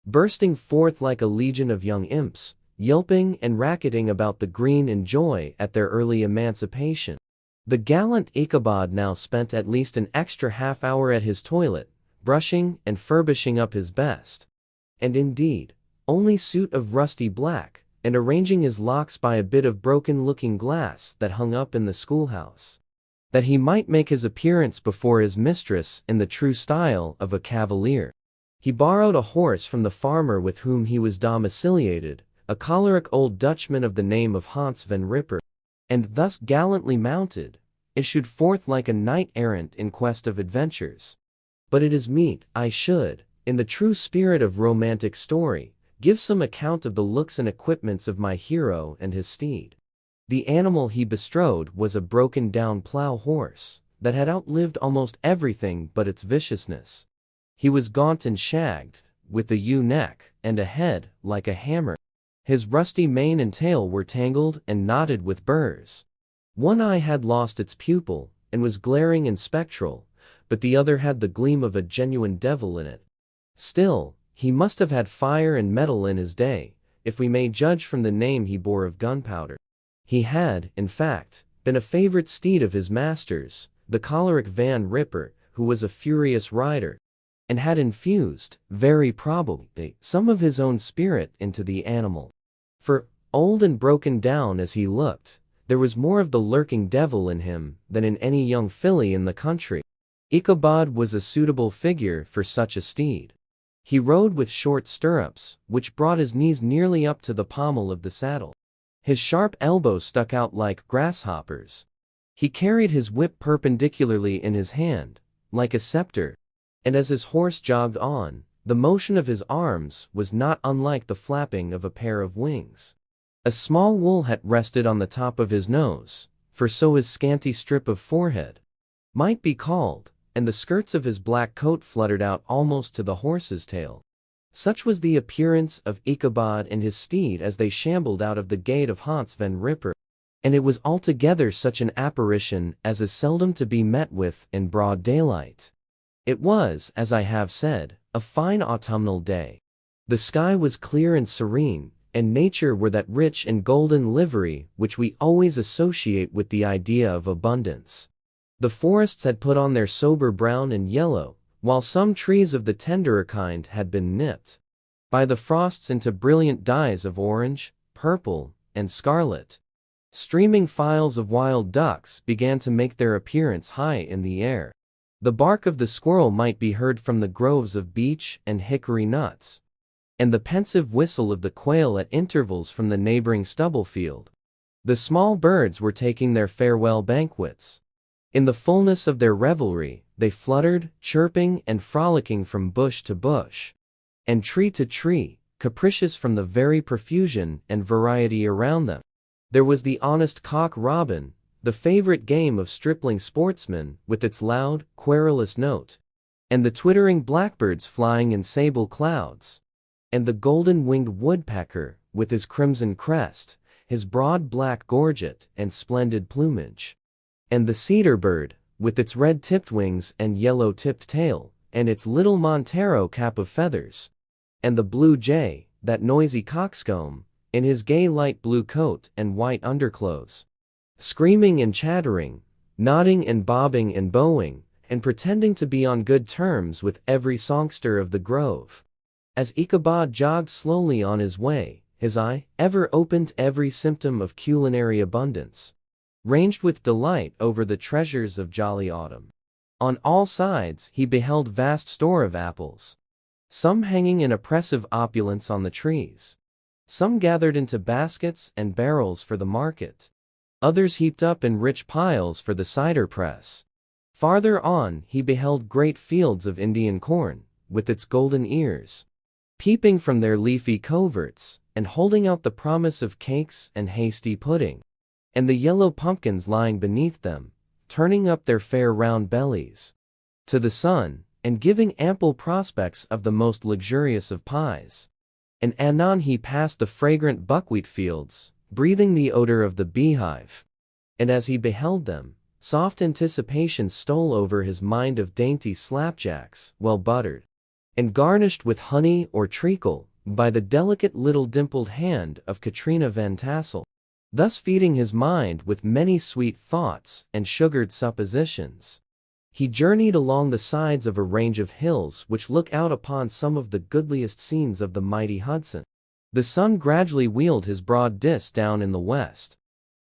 bursting forth like a legion of young imps, yelping and racketing about the green in joy at their early emancipation. The gallant Ichabod now spent at least an extra half-hour at his toilet, brushing and furbishing up his best, and indeed, only suit of rusty black, and arranging his locks by a bit of broken looking-glass that hung up in the schoolhouse, that he might make his appearance before his mistress in the true style of a cavalier. He borrowed a horse from the farmer with whom he was domiciliated, a choleric old Dutchman of the name of Hans van Ripper, and thus gallantly mounted, issued forth like a knight-errant in quest of adventures. But it is meet I should, in the true spirit of romantic story, give some account of the looks and equipments of my hero and his steed. The animal he bestrode was a broken-down plough horse, that had outlived almost everything but its viciousness. He was gaunt and shagged, with a ewe-neck, and a head like a hammer. His rusty mane and tail were tangled and knotted with burrs. One eye had lost its pupil, and was glaring and spectral, but the other had the gleam of a genuine devil in it. Still, he must have had fire and metal in his day, if we may judge from the name he bore of gunpowder. He had, in fact, been a favorite steed of his master's, the choleric Van Ripper, who was a furious rider, and had infused, very probably, some of his own spirit into the animal. For, old and broken down as he looked, there was more of the lurking devil in him than in any young filly in the country. Ichabod was a suitable figure for such a steed. He rode with short stirrups, which brought his knees nearly up to the pommel of the saddle. His sharp elbows stuck out like grasshoppers. He carried his whip perpendicularly in his hand, like a scepter, and as his horse jogged on, the motion of his arms was not unlike the flapping of a pair of wings. A small wool hat rested on the top of his nose, for so his scanty strip of forehead might be called, and the skirts of his black coat fluttered out almost to the horse's tail. Such was the appearance of Ichabod and his steed as they shambled out of the gate of Hans van Ripper, and it was altogether such an apparition as is seldom to be met with in broad daylight. It was, as I have said, a fine autumnal day. The sky was clear and serene, and nature wore that rich and golden livery which we always associate with the idea of abundance. The forests had put on their sober brown and yellow, while some trees of the tenderer kind had been nipped by the frosts into brilliant dyes of orange, purple, and scarlet. Streaming files of wild ducks began to make their appearance high in the air. The bark of the squirrel might be heard from the groves of beech and hickory nuts, and the pensive whistle of the quail at intervals from the neighboring stubble field. The small birds were taking their farewell banquets. In the fullness of their revelry, they fluttered, chirping and frolicking from bush to bush, and tree to tree, capricious from the very profusion and variety around them. There was the honest cock-robin, the favorite game of stripling sportsmen, with its loud, querulous note, and the twittering blackbirds flying in sable clouds, and the golden-winged woodpecker, with his crimson crest, his broad black gorget and splendid plumage, and the cedar bird, with its red-tipped wings and yellow-tipped tail, and its little Montero cap of feathers, and the blue jay, that noisy coxcomb, in his gay light blue coat and white underclothes, screaming and chattering, nodding and bobbing and bowing, and pretending to be on good terms with every songster of the grove. As Ichabod jogged slowly on his way, his eye, ever open to every symptom of culinary abundance, ranged with delight over the treasures of jolly autumn. On all sides he beheld vast store of apples, some hanging in oppressive opulence on the trees, some gathered into baskets and barrels for the market, others heaped up in rich piles for the cider press. Farther on he beheld great fields of Indian corn, with its golden ears peeping from their leafy coverts, and holding out the promise of cakes and hasty pudding, and the yellow pumpkins lying beneath them, turning up their fair round bellies to the sun, and giving ample prospects of the most luxurious of pies. And anon he passed the fragrant buckwheat fields, breathing the odor of the beehive, and as he beheld them, soft anticipation stole over his mind of dainty slapjacks, well buttered, and garnished with honey or treacle, by the delicate little dimpled hand of Katrina Van Tassel, thus feeding his mind with many sweet thoughts and sugared suppositions. He journeyed along the sides of a range of hills which look out upon some of the goodliest scenes of the mighty Hudson. The sun gradually wheeled his broad disk down in the west.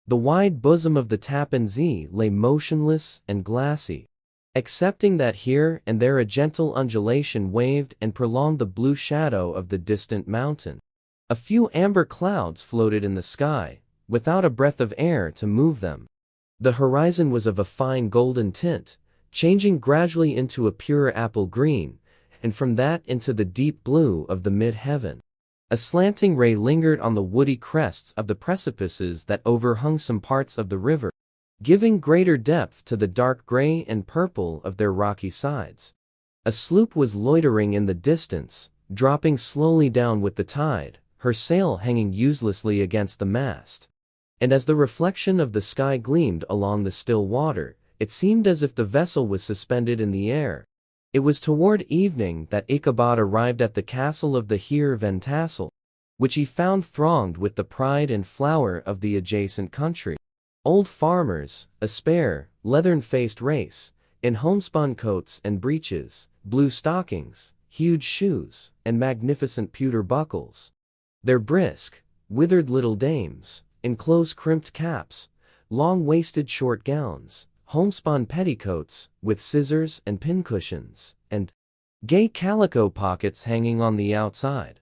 The wide bosom of the Tappan Zee lay motionless and glassy, excepting that here and there a gentle undulation waved and prolonged the blue shadow of the distant mountain. A few amber clouds floated in the sky, without a breath of air to move them. The horizon was of a fine golden tint, changing gradually into a pure apple green, and from that into the deep blue of the mid-heaven. A slanting ray lingered on the woody crests of the precipices that overhung some parts of the river, giving greater depth to the dark gray and purple of their rocky sides. A sloop was loitering in the distance, dropping slowly down with the tide, her sail hanging uselessly against the mast. And as the reflection of the sky gleamed along the still water, it seemed as if the vessel was suspended in the air. It was toward evening that Ichabod arrived at the castle of the Heer Van Tassel, which he found thronged with the pride and flower of the adjacent country. Old farmers, a spare, leathern-faced race, in homespun coats and breeches, blue stockings, huge shoes, and magnificent pewter buckles. Their brisk, withered little dames, in close-crimped caps, long-waisted short gowns, homespun petticoats, with scissors and pincushions, and gay calico pockets hanging on the outside.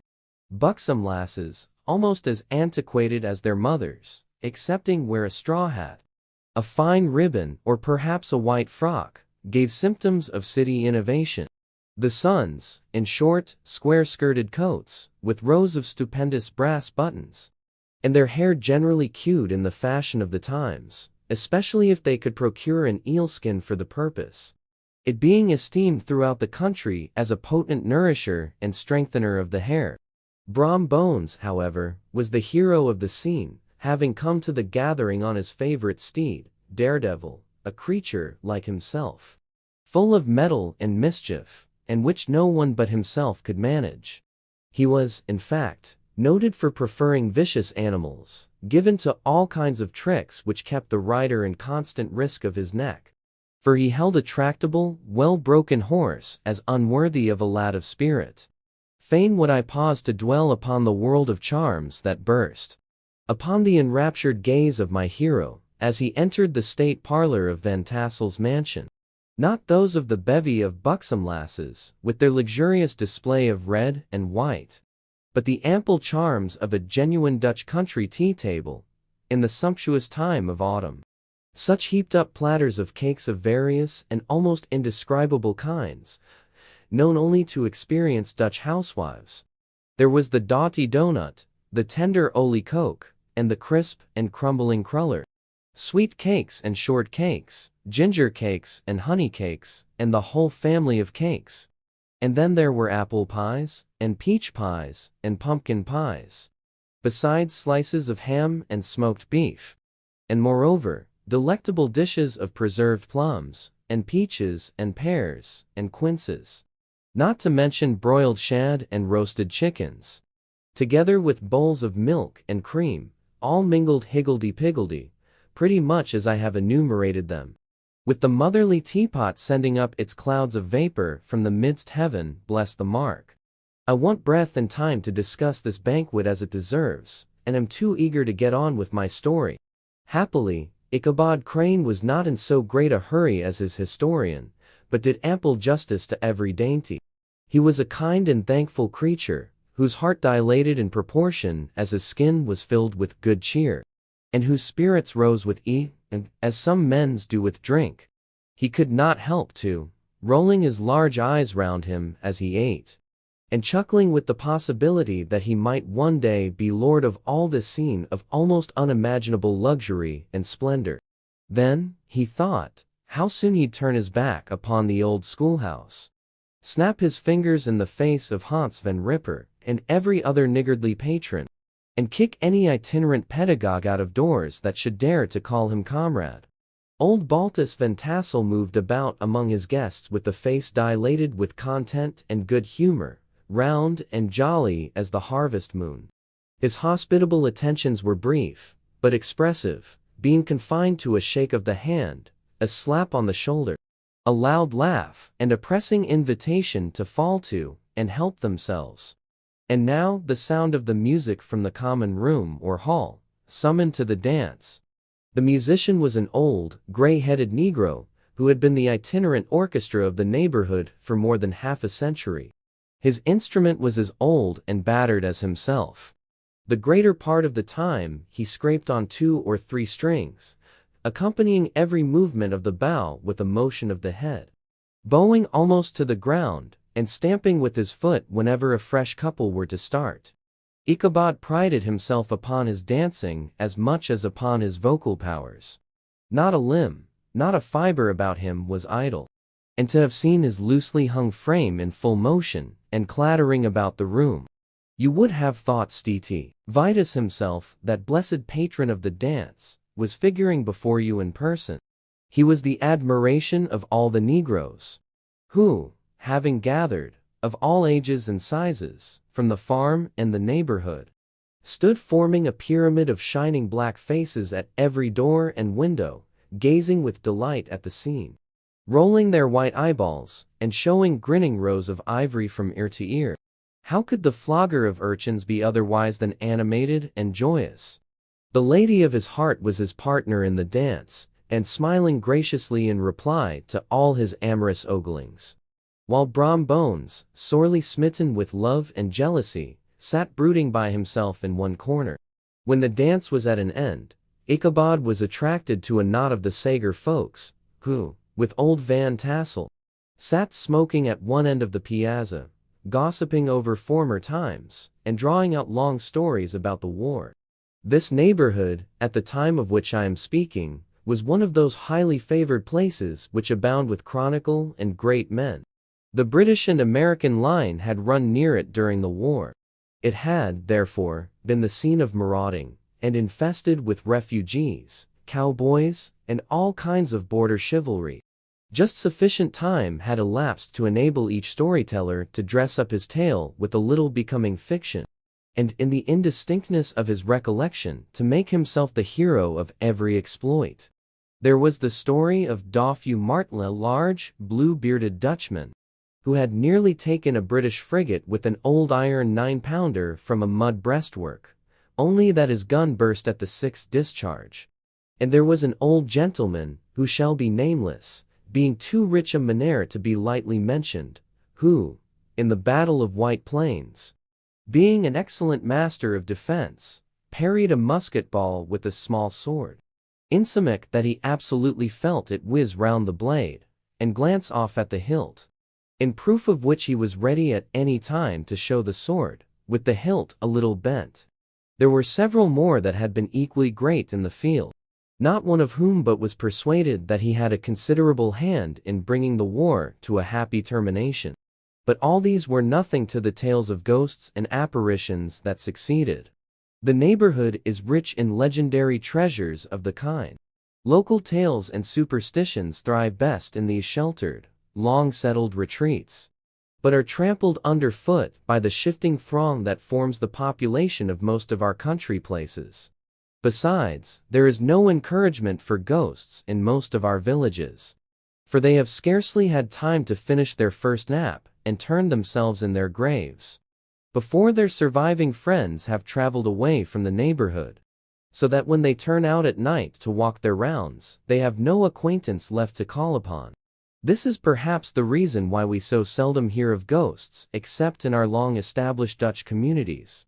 Buxom lasses, almost as antiquated as their mothers, excepting where a straw hat, a fine ribbon, or perhaps a white frock, gave symptoms of city innovation. The sons, in short, square-skirted coats, with rows of stupendous brass buttons, and their hair generally queued in the fashion of the times, especially if they could procure an eel-skin for the purpose, it being esteemed throughout the country as a potent nourisher and strengthener of the hair. Brom Bones, however, was the hero of the scene, having come to the gathering on his favorite steed, Daredevil, a creature like himself, full of mettle and mischief, and which no one but himself could manage. He was, in fact, noted for preferring vicious animals, given to all kinds of tricks which kept the rider in constant risk of his neck. For he held a tractable, well-broken horse as unworthy of a lad of spirit. Fain would I pause to dwell upon the world of charms that burst upon the enraptured gaze of my hero, as he entered the state parlor of Van Tassel's mansion. Not those of the bevy of buxom lasses, with their luxurious display of red and white, but the ample charms of a genuine Dutch country tea-table, in the sumptuous time of autumn. Such heaped-up platters of cakes of various and almost indescribable kinds, known only to experienced Dutch housewives. There was the doughty donut, the tender olie koek, and the crisp and crumbling cruller. Sweet cakes and short cakes, ginger cakes and honey cakes, and the whole family of cakes. And then there were apple pies, and peach pies, and pumpkin pies, besides slices of ham and smoked beef. And moreover, delectable dishes of preserved plums, and peaches and pears, and quinces. Not to mention broiled shad and roasted chickens, together with bowls of milk and cream, all mingled higgledy-piggledy, pretty much as I have enumerated them, with the motherly teapot sending up its clouds of vapor from the midst heaven, bless the mark. I want breath and time to discuss this banquet as it deserves, and am too eager to get on with my story. Happily, Ichabod Crane was not in so great a hurry as his historian, but did ample justice to every dainty. He was a kind and thankful creature, whose heart dilated in proportion as his skin was filled with good cheer, and whose spirits rose with and as some men's do with drink. He could not help to, rolling his large eyes round him as he ate, and chuckling with the possibility that he might one day be lord of all this scene of almost unimaginable luxury and splendor. Then, he thought, how soon he'd turn his back upon the old schoolhouse, snap his fingers in the face of Hans van Ripper and every other niggardly patron, and kick any itinerant pedagogue out of doors that should dare to call him comrade. Old Baltus Van Tassel moved about among his guests with a face dilated with content and good humor, round and jolly as the harvest moon. His hospitable attentions were brief, but expressive, being confined to a shake of the hand, a slap on the shoulder, a loud laugh, and a pressing invitation to fall to and help themselves. And now the sound of the music from the common room or hall, summoned to the dance. The musician was an old, gray-headed Negro, who had been the itinerant orchestra of the neighborhood for more than half a century. His instrument was as old and battered as himself. The greater part of the time he scraped on 2 or 3 strings, accompanying every movement of the bow with a motion of the head, bowing almost to the ground, and stamping with his foot whenever a fresh couple were to start. Ichabod prided himself upon his dancing as much as upon his vocal powers. Not a limb, not a fiber about him was idle, and to have seen his loosely hung frame in full motion, and clattering about the room, you would have thought St. Vitus himself, that blessed patron of the dance, was figuring before you in person. He was the admiration of all the Negroes, who, having gathered, of all ages and sizes, from the farm and the neighborhood, stood forming a pyramid of shining black faces at every door and window, gazing with delight at the scene, rolling their white eyeballs, and showing grinning rows of ivory from ear to ear. How could the flogger of urchins be otherwise than animated and joyous? The lady of his heart was his partner in the dance, and smiling graciously in reply to all his amorous oglings, while Brom Bones, sorely smitten with love and jealousy, sat brooding by himself in one corner. When the dance was at an end, Ichabod was attracted to a knot of the Sager folks, who, with old Van Tassel, sat smoking at one end of the piazza, gossiping over former times, and drawing out long stories about the war. This neighborhood, at the time of which I am speaking, was one of those highly favored places which abound with chronicle and great men. The British and American line had run near it during the war. It had, therefore, been the scene of marauding, and infested with refugees, cowboys, and all kinds of border chivalry. Just sufficient time had elapsed to enable each storyteller to dress up his tale with a little becoming fiction, and in the indistinctness of his recollection to make himself the hero of every exploit. There was the story of Doffue Martle, a large, blue-bearded Dutchman, who had nearly taken a British frigate with an old iron 9-pounder from a mud breastwork, only that his gun burst at the 6th discharge. And there was an old gentleman, who shall be nameless, being too rich a manner to be lightly mentioned, who, in the Battle of White Plains, being an excellent master of defense, parried a musket ball with a small sword, insomuch that he absolutely felt it whiz round the blade, and glance off at the hilt, in proof of which he was ready at any time to show the sword, with the hilt a little bent. There were several more that had been equally great in the field, not one of whom but was persuaded that he had a considerable hand in bringing the war to a happy termination. But all these were nothing to the tales of ghosts and apparitions that succeeded. The neighborhood is rich in legendary treasures of the kind. Local tales and superstitions thrive best in these sheltered, long-settled retreats, but are trampled underfoot by the shifting throng that forms the population of most of our country places. Besides, there is no encouragement for ghosts in most of our villages, for they have scarcely had time to finish their first nap and turn themselves in their graves before their surviving friends have traveled away from the neighborhood, so that when they turn out at night to walk their rounds, they have no acquaintance left to call upon. This is perhaps the reason why we so seldom hear of ghosts except in our long-established Dutch communities.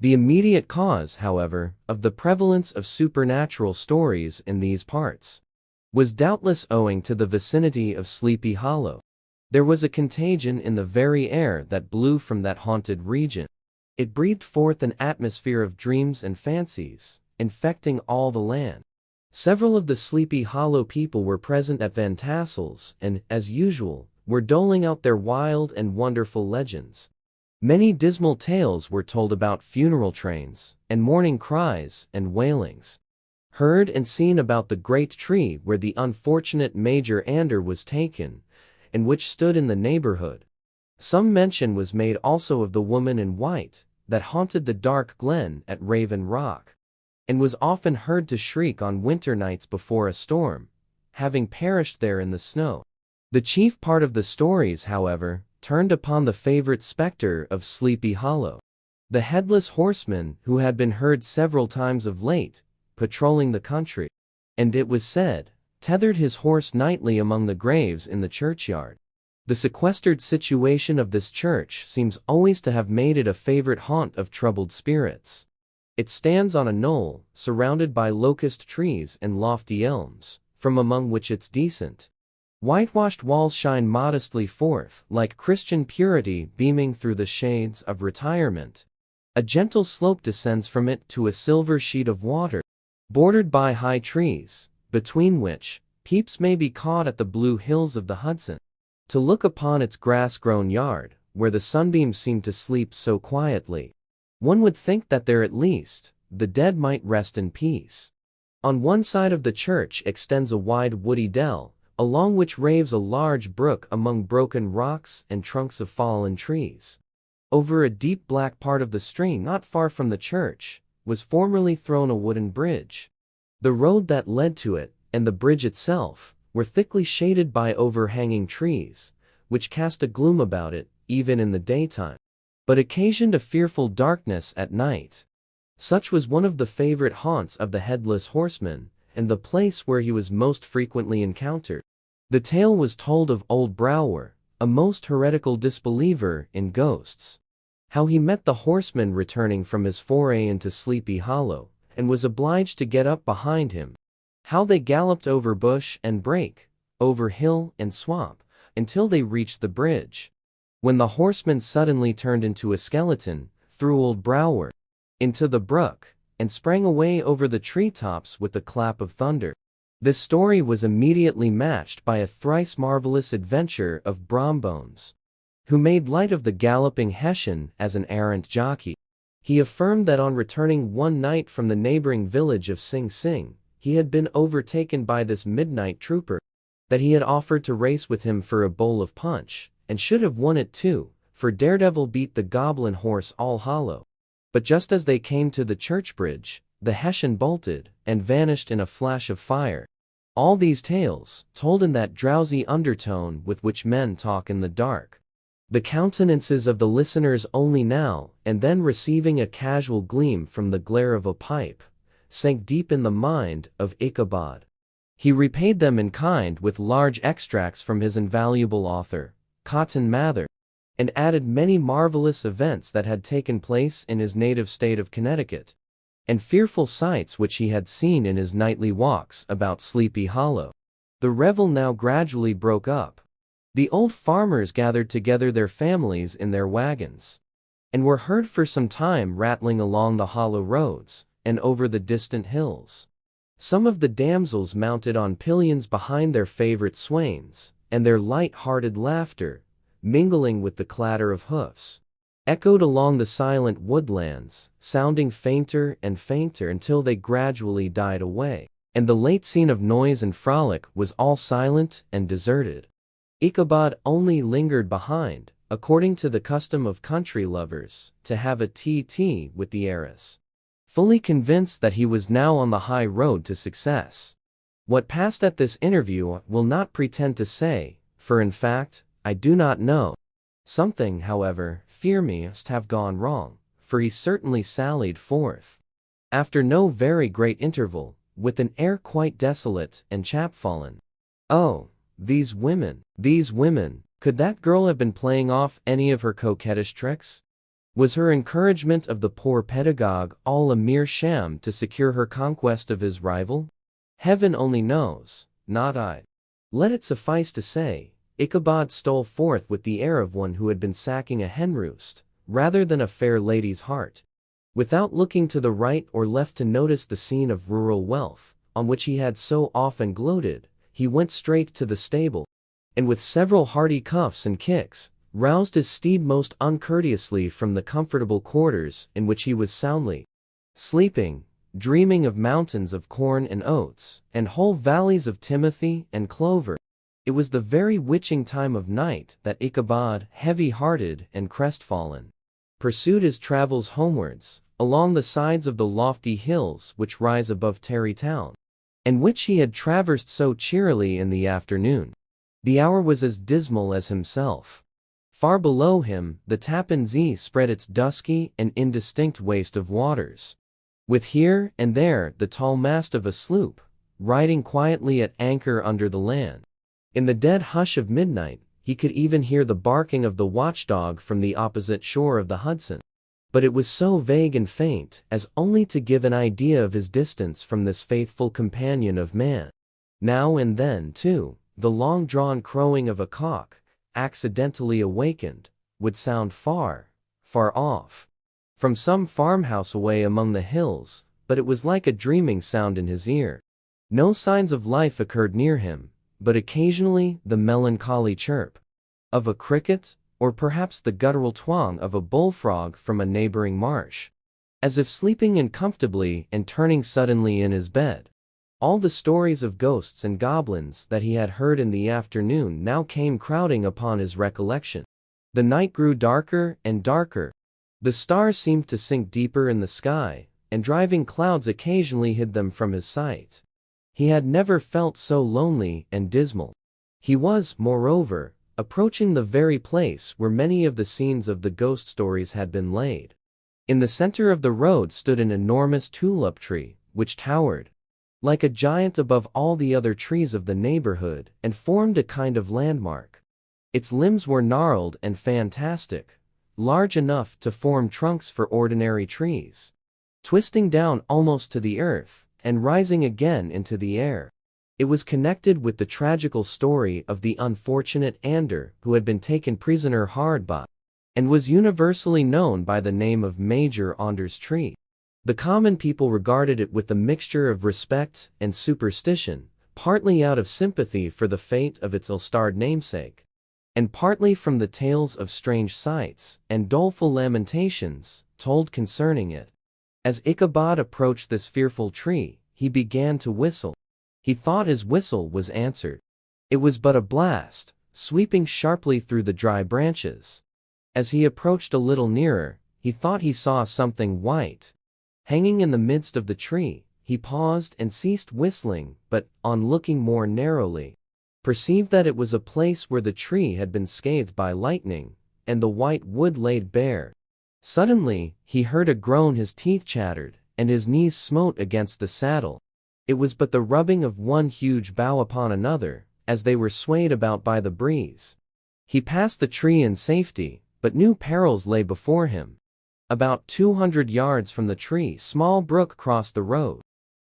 The immediate cause, however, of the prevalence of supernatural stories in these parts was doubtless owing to the vicinity of Sleepy Hollow. There was a contagion in the very air that blew from that haunted region. It breathed forth an atmosphere of dreams and fancies, infecting all the land. Several of the Sleepy Hollow people were present at Van Tassel's and, as usual, were doling out their wild and wonderful legends. Many dismal tales were told about funeral trains, and mourning cries and wailings, heard and seen about the great tree where the unfortunate Major Ander was taken, and which stood in the neighborhood. Some mention was made also of the woman in white, that haunted the dark glen at Raven Rock, and was often heard to shriek on winter nights before a storm, having perished there in the snow. The chief part of the stories, however, turned upon the favorite specter of Sleepy Hollow, the Headless Horseman, who had been heard several times of late, patrolling the country, and it was said, tethered his horse nightly among the graves in the churchyard. The sequestered situation of this church seems always to have made it a favorite haunt of troubled spirits. It stands on a knoll, surrounded by locust trees and lofty elms, from among which its decent, whitewashed walls shine modestly forth, like Christian purity beaming through the shades of retirement. A gentle slope descends from it to a silver sheet of water, bordered by high trees, between which peeps may be caught at the blue hills of the Hudson. To look upon its grass-grown yard, where the sunbeams seem to sleep so quietly, one would think that there at least the dead might rest in peace. On one side of the church extends a wide woody dell, along which raves a large brook among broken rocks and trunks of fallen trees. Over a deep black part of the stream not far from the church was formerly thrown a wooden bridge. The road that led to it, and the bridge itself, were thickly shaded by overhanging trees, which cast a gloom about it, even in the daytime, but occasioned a fearful darkness at night. Such was one of the favorite haunts of the Headless Horseman, and the place where he was most frequently encountered. The tale was told of old Brouwer, a most heretical disbeliever in ghosts, how he met the horseman returning from his foray into Sleepy Hollow, and was obliged to get up behind him, how they galloped over bush and brake, over hill and swamp, until they reached the bridge, when the horseman suddenly turned into a skeleton, threw old Brower into the brook, and sprang away over the treetops with a clap of thunder. This story was immediately matched by a thrice marvelous adventure of Brombones, who made light of the galloping Hessian as an errant jockey. He affirmed that on returning one night from the neighboring village of Sing Sing, he had been overtaken by this midnight trooper, that he had offered to race with him for a bowl of punch, and should have won it too, for Daredevil beat the goblin horse All Hollow. But just as they came to the church bridge, the Hessian bolted, and vanished in a flash of fire. All these tales, told in that drowsy undertone with which men talk in the dark, the countenances of the listeners only now and then receiving a casual gleam from the glare of a pipe, sank deep in the mind of Ichabod. He repaid them in kind with large extracts from his invaluable author, Cotton Mather, and added many marvelous events that had taken place in his native state of Connecticut, and fearful sights which he had seen in his nightly walks about Sleepy Hollow. The revel now gradually broke up. The old farmers gathered together their families in their wagons, and were heard for some time rattling along the hollow roads and over the distant hills. Some of the damsels mounted on pillions behind their favorite swains, and their light-hearted laughter, mingling with the clatter of hoofs, echoed along the silent woodlands, sounding fainter and fainter until they gradually died away, and the late scene of noise and frolic was all silent and deserted. Ichabod only lingered behind, according to the custom of country lovers, to have a tea with the heiress, fully convinced that he was now on the high road to success. What passed at this interview I will not pretend to say, for in fact, I do not know. Something, however, fear me, must have gone wrong, for he certainly sallied forth, after no very great interval, with an air quite desolate and chapfallen. Oh, these women! Could that girl have been playing off any of her coquettish tricks? Was her encouragement of the poor pedagogue all a mere sham to secure her conquest of his rival? Heaven only knows, not I. Let it suffice to say, Ichabod stole forth with the air of one who had been sacking a hen-roost, rather than a fair lady's heart. Without looking to the right or left to notice the scene of rural wealth, on which he had so often gloated, he went straight to the stable, and with several hearty cuffs and kicks, roused his steed most uncourteously from the comfortable quarters in which he was soundly sleeping, dreaming of mountains of corn and oats, and whole valleys of timothy and clover. It was the very witching time of night that Ichabod, heavy-hearted and crestfallen, pursued his travels homewards, along the sides of the lofty hills which rise above Tarrytown, and which he had traversed so cheerily in the afternoon. The hour was as dismal as himself. Far below him, the Tappan Zee spread its dusky and indistinct waste of waters, with here and there the tall mast of a sloop, riding quietly at anchor under the land. In the dead hush of midnight, he could even hear the barking of the watchdog from the opposite shore of the Hudson. But it was so vague and faint as only to give an idea of his distance from this faithful companion of man. Now and then, too, the long-drawn crowing of a cock, accidentally awakened, would sound far, far off, from some farmhouse away among the hills, but it was like a dreaming sound in his ear. No signs of life occurred near him, but occasionally the melancholy chirp of a cricket, or perhaps the guttural twang of a bullfrog from a neighboring marsh, as if sleeping uncomfortably and turning suddenly in his bed. All the stories of ghosts and goblins that he had heard in the afternoon now came crowding upon his recollection. The night grew darker and darker. The stars seemed to sink deeper in the sky, and driving clouds occasionally hid them from his sight. He had never felt so lonely and dismal. He was, moreover, approaching the very place where many of the scenes of the ghost stories had been laid. In the center of the road stood an enormous tulip tree, which towered like a giant above all the other trees of the neighborhood and formed a kind of landmark. Its limbs were gnarled and fantastic, large enough to form trunks for ordinary trees, twisting down almost to the earth and rising again into the air. It was connected with the tragical story of the unfortunate Ander who had been taken prisoner hard by, and was universally known by the name of Major Anders tree. The common people regarded it with a mixture of respect and superstition, partly out of sympathy for the fate of its ill-starred namesake, and partly from the tales of strange sights and doleful lamentations told concerning it. As Ichabod approached this fearful tree, he began to whistle. He thought his whistle was answered. It was but a blast, sweeping sharply through the dry branches. As he approached a little nearer, he thought he saw something white hanging in the midst of the tree. He paused and ceased whistling, but, on looking more narrowly, perceived that it was a place where the tree had been scathed by lightning, and the white wood laid bare. Suddenly, he heard a groan, his teeth chattered, and his knees smote against the saddle. It was but the rubbing of one huge bough upon another, as they were swayed about by the breeze. He passed the tree in safety, but new perils lay before him. About 200 yards from the tree, small brook crossed the road,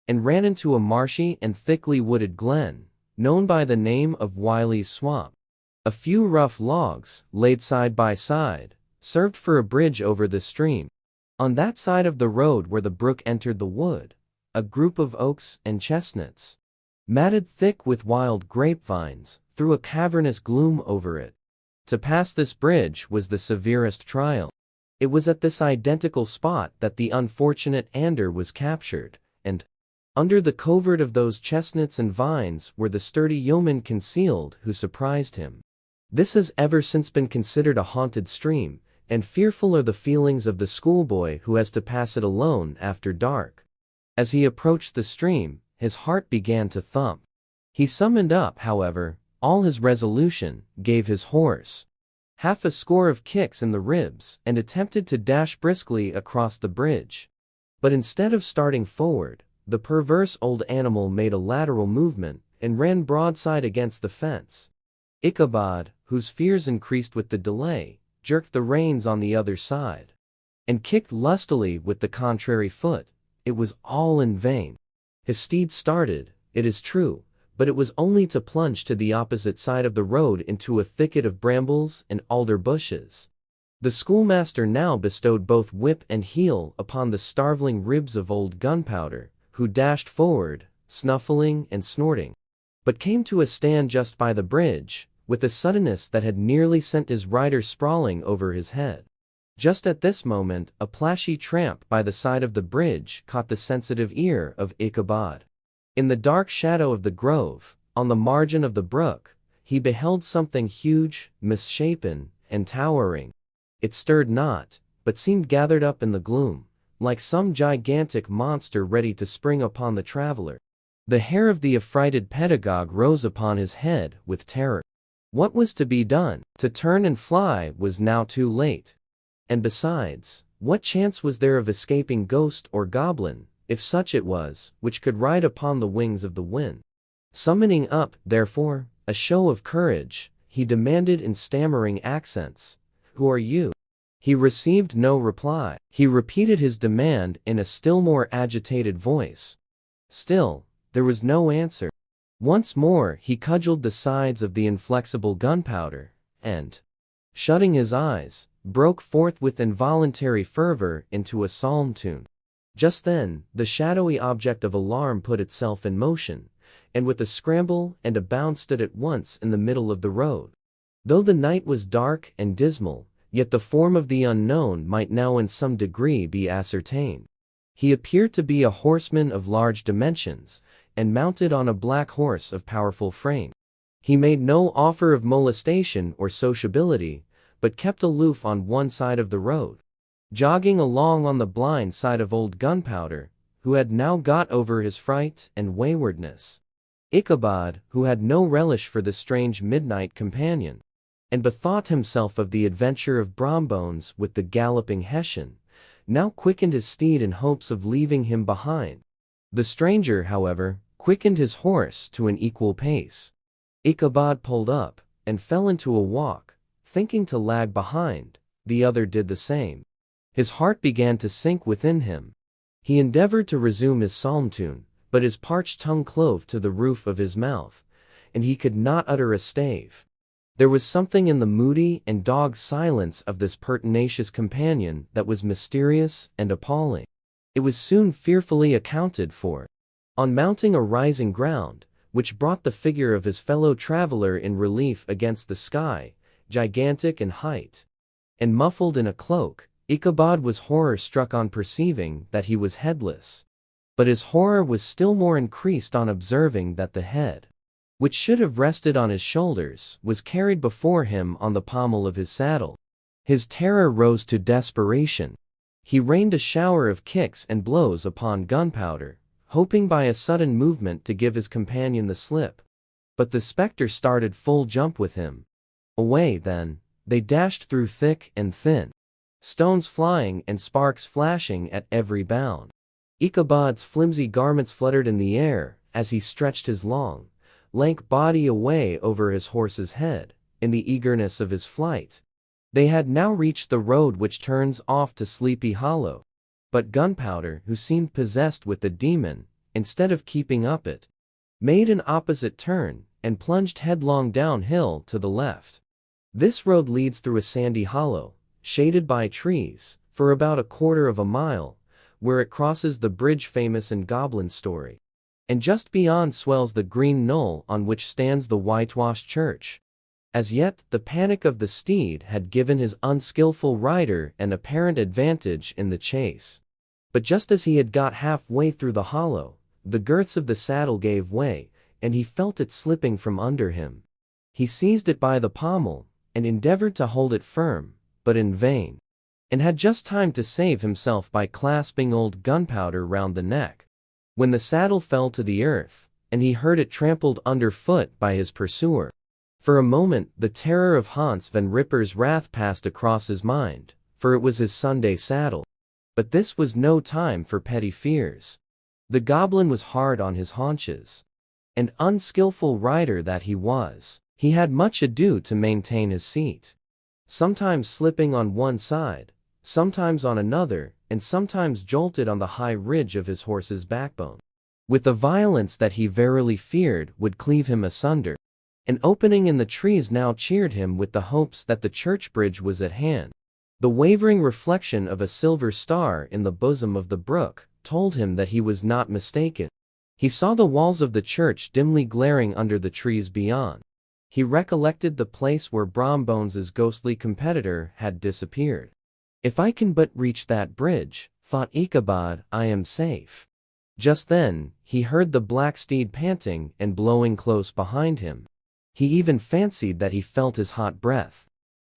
and ran into a marshy and thickly wooded glen, known by the name of Wiley's Swamp. A few rough logs, laid side by side, served for a bridge over the stream. On that side of the road where the brook entered the wood, a group of oaks and chestnuts, matted thick with wild grapevines, threw a cavernous gloom over it. To pass this bridge was the severest trial. It was at this identical spot that the unfortunate Ander was captured, and, under the covert of those chestnuts and vines, were the sturdy yeomen concealed who surprised him. This has ever since been considered a haunted stream, and fearful are the feelings of the schoolboy who has to pass it alone after dark. As he approached the stream, his heart began to thump. He summoned up, however, all his resolution, gave his horse half a score of kicks in the ribs, and attempted to dash briskly across the bridge. But instead of starting forward, the perverse old animal made a lateral movement, and ran broadside against the fence. Ichabod, whose fears increased with the delay, jerked the reins on the other side, and kicked lustily with the contrary foot. It was all in vain. His steed started, it is true, but it was only to plunge to the opposite side of the road into a thicket of brambles and alder bushes. The schoolmaster now bestowed both whip and heel upon the starveling ribs of old Gunpowder, who dashed forward, snuffling and snorting, but came to a stand just by the bridge, with a suddenness that had nearly sent his rider sprawling over his head. Just at this moment, a plashy tramp by the side of the bridge caught the sensitive ear of Ichabod. In the dark shadow of the grove, on the margin of the brook, he beheld something huge, misshapen, and towering. It stirred not, but seemed gathered up in the gloom, like some gigantic monster ready to spring upon the traveler. The hair of the affrighted pedagogue rose upon his head with terror. What was to be done? To turn and fly was now too late. And besides, what chance was there of escaping ghost or goblin, if such it was, which could ride upon the wings of the wind? Summoning up, therefore, a show of courage, he demanded in stammering accents, "Who are you?" He received no reply. He repeated his demand in a still more agitated voice. Still, there was no answer. Once more he cudgeled the sides of the inflexible Gunpowder, and, shutting his eyes, broke forth with involuntary fervor into a psalm tune. Just then, the shadowy object of alarm put itself in motion, and with a scramble and a bound stood at once in the middle of the road. Though the night was dark and dismal, yet the form of the unknown might now in some degree be ascertained. He appeared to be a horseman of large dimensions, and mounted on a black horse of powerful frame. He made no offer of molestation or sociability, but kept aloof on one side of the road, jogging along on the blind side of old Gunpowder, who had now got over his fright and waywardness. Ichabod, who had no relish for the strange midnight companion, and bethought himself of the adventure of Brombones with the galloping Hessian, now quickened his steed in hopes of leaving him behind. The stranger, however, quickened his horse to an equal pace. Ichabod pulled up, and fell into a walk, thinking to lag behind. The other did the same. His heart began to sink within him. He endeavored to resume his psalm tune, but his parched tongue clove to the roof of his mouth, and he could not utter a stave. There was something in the moody and dogged silence of this pertinacious companion that was mysterious and appalling. It was soon fearfully accounted for. On mounting a rising ground, which brought the figure of his fellow traveler in relief against the sky, gigantic in height, and muffled in a cloak, Ichabod was horror-struck on perceiving that he was headless. But his horror was still more increased on observing that the head, which should have rested on his shoulders, was carried before him on the pommel of his saddle. His terror rose to desperation. He rained a shower of kicks and blows upon Gunpowder, hoping by a sudden movement to give his companion the slip. But the spectre started full jump with him. Away, then, they dashed through thick and thin, stones flying and sparks flashing at every bound. Ichabod's flimsy garments fluttered in the air as he stretched his long, lank body away over his horse's head, in the eagerness of his flight. They had now reached the road which turns off to Sleepy Hollow. But Gunpowder, who seemed possessed with the demon, instead of keeping up it, made an opposite turn, and plunged headlong downhill to the left. This road leads through a sandy hollow, shaded by trees, for about a quarter of a mile, where it crosses the bridge famous in Goblin story. And just beyond swells the green knoll on which stands the whitewashed church. As yet, the panic of the steed had given his unskillful rider an apparent advantage in the chase. But just as he had got halfway through the hollow, the girths of the saddle gave way, and he felt it slipping from under him. He seized it by the pommel, and endeavored to hold it firm, but in vain, and had just time to save himself by clasping old Gunpowder round the neck, when the saddle fell to the earth, and he heard it trampled underfoot by his pursuer. For a moment the terror of Hans Van Ripper's wrath passed across his mind, for it was his Sunday saddle. But this was no time for petty fears. The goblin was hard on his haunches. And unskillful rider that he was, he had much ado to maintain his seat, sometimes slipping on one side, sometimes on another, and sometimes jolted on the high ridge of his horse's backbone, with a violence that he verily feared would cleave him asunder. An opening in the trees now cheered him with the hopes that the church bridge was at hand. The wavering reflection of a silver star in the bosom of the brook told him that he was not mistaken. He saw the walls of the church dimly glaring under the trees beyond. He recollected the place where Brombones's ghostly competitor had disappeared. "If I can but reach that bridge," thought Ichabod, "I am safe." Just then, he heard the black steed panting and blowing close behind him. He even fancied that he felt his hot breath.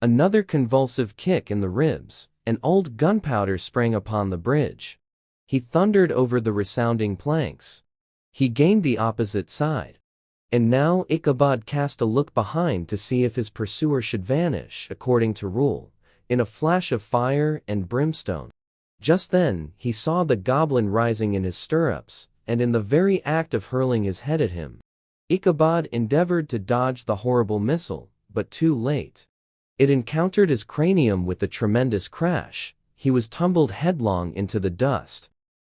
Another convulsive kick in the ribs, and old Gunpowder sprang upon the bridge. He thundered over the resounding planks. He gained the opposite side. And now Ichabod cast a look behind to see if his pursuer should vanish, according to rule, in a flash of fire and brimstone. Just then, he saw the goblin rising in his stirrups, and in the very act of hurling his head at him. Ichabod endeavored to dodge the horrible missile, but too late. It encountered his cranium with a tremendous crash. He was tumbled headlong into the dust.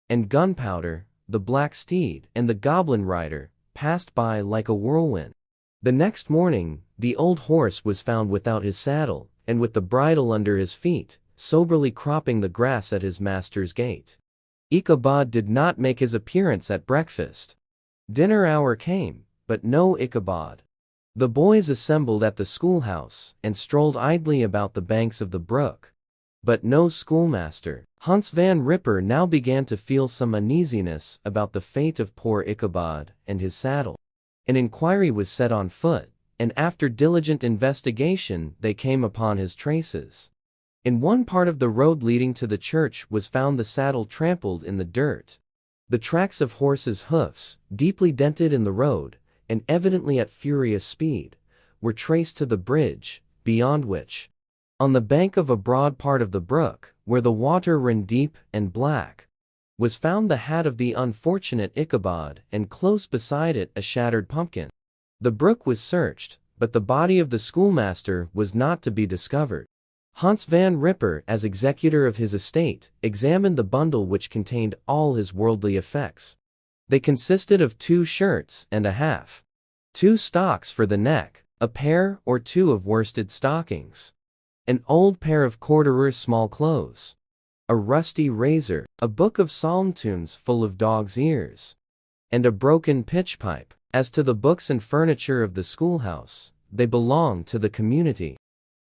And Gunpowder, the black steed, and the goblin rider passed by like a whirlwind. The next morning, the old horse was found without his saddle, and with the bridle under his feet, soberly cropping the grass at his master's gate. Ichabod did not make his appearance at breakfast. Dinner hour came, but no Ichabod. The boys assembled at the schoolhouse, and strolled idly about the banks of the brook. But no schoolmaster. Hans Van Ripper now began to feel some uneasiness about the fate of poor Ichabod and his saddle. An inquiry was set on foot, and after diligent investigation they came upon his traces. In one part of the road leading to the church was found the saddle trampled in the dirt. The tracks of horses' hoofs, deeply dented in the road, and evidently at furious speed, were traced to the bridge, beyond which, on the bank of a broad part of the brook, where the water ran deep and black, was found the hat of the unfortunate Ichabod, and close beside it a shattered pumpkin. The brook was searched, but the body of the schoolmaster was not to be discovered. Hans Van Ripper, as executor of his estate, examined the bundle which contained all his worldly effects. They consisted of 2 shirts and a half, 2 stocks for the neck, a pair or 2 of worsted stockings, an old pair of corduroy small clothes, a rusty razor, a book of psalm tunes full of dog's ears, and a broken pitch pipe. As to the books and furniture of the schoolhouse, they belonged to the community,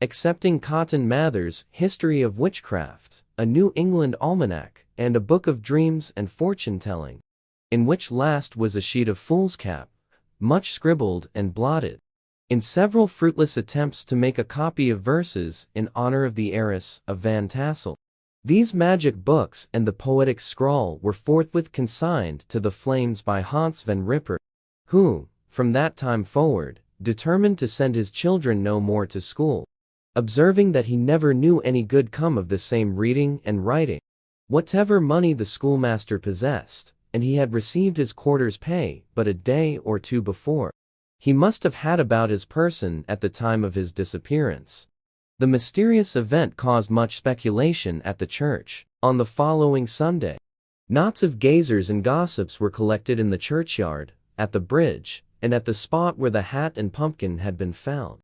excepting Cotton Mather's History of Witchcraft, a New England almanac, and a book of dreams and fortune-telling, in which last was a sheet of foolscap, much scribbled and blotted, in several fruitless attempts to make a copy of verses in honor of the heiress of Van Tassel. These magic books and the poetic scrawl were forthwith consigned to the flames by Hans van Ripper, who, from that time forward, determined to send his children no more to school, observing that he never knew any good come of the same reading and writing. Whatever money the schoolmaster possessed, and he had received his quarter's pay but a day or 2 before, he must have had about his person at the time of his disappearance. The mysterious event caused much speculation at the church. On the following Sunday, knots of gazers and gossips were collected in the churchyard, at the bridge, and at the spot where the hat and pumpkin had been found.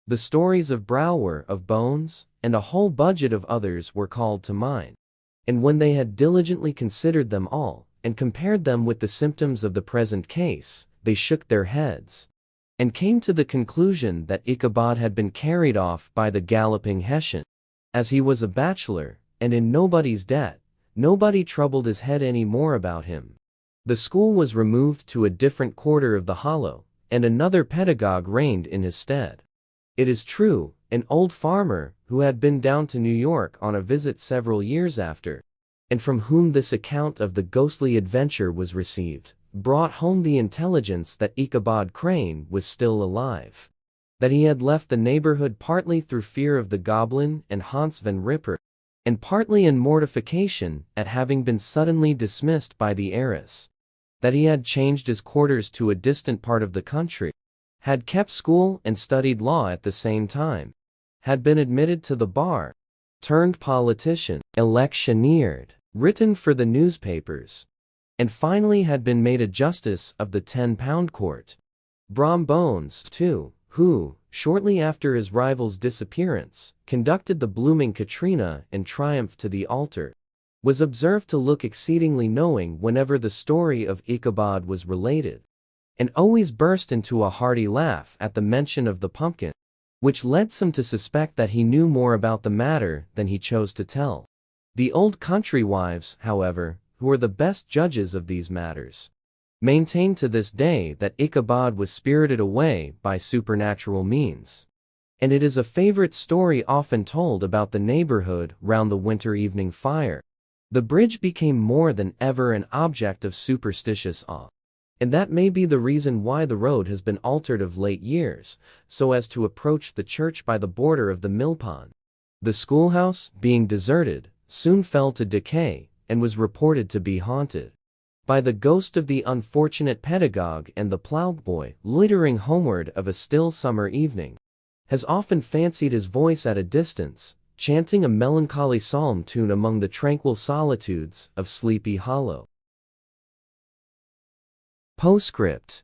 The stories of Brouwer of Bones, and a whole budget of others were called to mind. And when they had diligently considered them all, and compared them with the symptoms of the present case, they shook their heads, and came to the conclusion that Ichabod had been carried off by the galloping Hessian. As he was a bachelor, and in nobody's debt, nobody troubled his head any more about him. The school was removed to a different quarter of the hollow, and another pedagogue reigned in his stead. It is true, an old farmer, who had been down to New York on a visit several years after, and from whom this account of the ghostly adventure was received, brought home the intelligence that Ichabod Crane was still alive, that he had left the neighborhood partly through fear of the goblin and Hans van Ripper, and partly in mortification at having been suddenly dismissed by the heiress, that he had changed his quarters to a distant part of the country, had kept school and studied law at the same time, had been admitted to the bar, turned politician, electioneered, written for the newspapers, and finally had been made a justice of the 10-pound court. Brom Bones, too, who, shortly after his rival's disappearance, conducted the blooming Katrina in triumph to the altar, was observed to look exceedingly knowing whenever the story of Ichabod was related, and always burst into a hearty laugh at the mention of the pumpkin, which led some to suspect that he knew more about the matter than he chose to tell. The old country wives, however, who were the best judges of these matters, maintain to this day that Ichabod was spirited away by supernatural means, and it is a favorite story often told about the neighborhood round the winter evening fire. The bridge became more than ever an object of superstitious awe, and that may be the reason why the road has been altered of late years, so as to approach the church by the border of the millpond. The schoolhouse, being deserted, soon fell to decay, and was reported to be haunted by the ghost of the unfortunate pedagogue, and the ploughboy, loitering homeward of a still summer evening, has often fancied his voice at a distance, chanting a melancholy psalm tune among the tranquil solitudes of Sleepy Hollow. Postscript.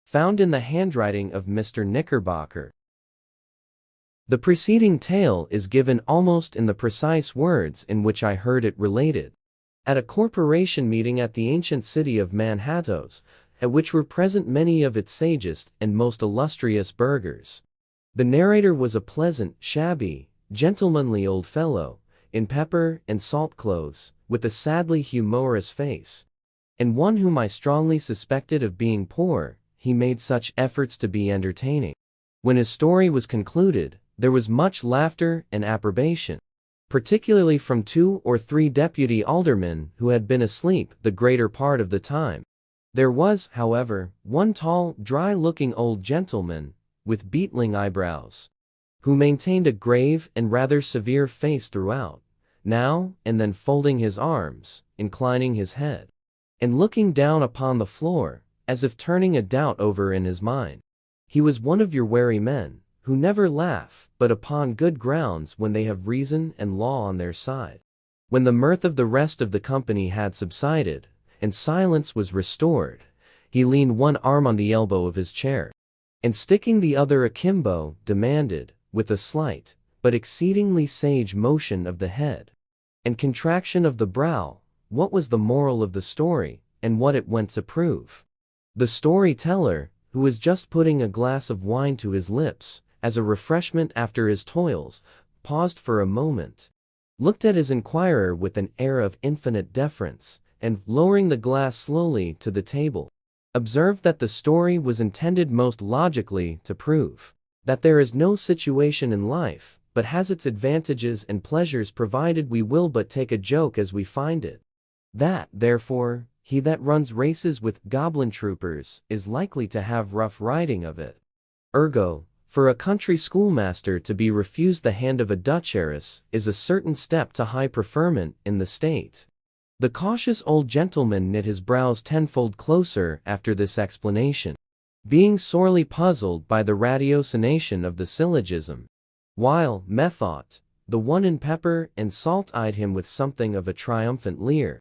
Found in the handwriting of Mr. Knickerbocker. The preceding tale is given almost in the precise words in which I heard it related, at a corporation meeting at the ancient city of Manhattan, at which were present many of its sagest and most illustrious burghers. The narrator was a pleasant, shabby, gentlemanly old fellow, in pepper and salt clothes, with a sadly humorous face, and one whom I strongly suspected of being poor, he made such efforts to be entertaining. When his story was concluded, there was much laughter and approbation, particularly from 2 or 3 deputy aldermen who had been asleep the greater part of the time. There was, however, one tall, dry-looking old gentleman, with beetling eyebrows, who maintained a grave and rather severe face throughout, now and then folding his arms, inclining his head, and looking down upon the floor, as if turning a doubt over in his mind. He was one of your wary men, who never laugh but upon good grounds when they have reason and law on their side. When the mirth of the rest of the company had subsided, and silence was restored, he leaned one arm on the elbow of his chair, and sticking the other akimbo, demanded, with a slight, but exceedingly sage motion of the head and contraction of the brow, what was the moral of the story, and what it went to prove. The storyteller, who was just putting a glass of wine to his lips, as a refreshment after his toils, paused for a moment, looked at his inquirer with an air of infinite deference, and, lowering the glass slowly to the table, observed that the story was intended most logically to prove that there is no situation in life but has its advantages and pleasures provided we will but take a joke as we find it. That, therefore, he that runs races with goblin troopers is likely to have rough riding of it. Ergo, for a country schoolmaster to be refused the hand of a Dutch heiress is a certain step to high preferment in the state. The cautious old gentleman knit his brows tenfold closer after this explanation, being sorely puzzled by the ratiocination of the syllogism, while, methought, the one in pepper and salt eyed him with something of a triumphant leer.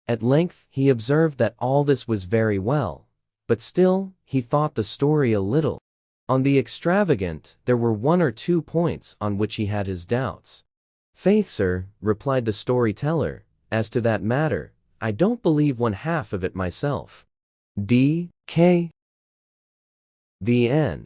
At length he observed that all this was very well, but still, he thought the story a little on the extravagant. There were 1 or 2 points on which he had his doubts. "Faith, sir," replied the storyteller, "as to that matter, I don't believe one half of it myself." D.K. The End.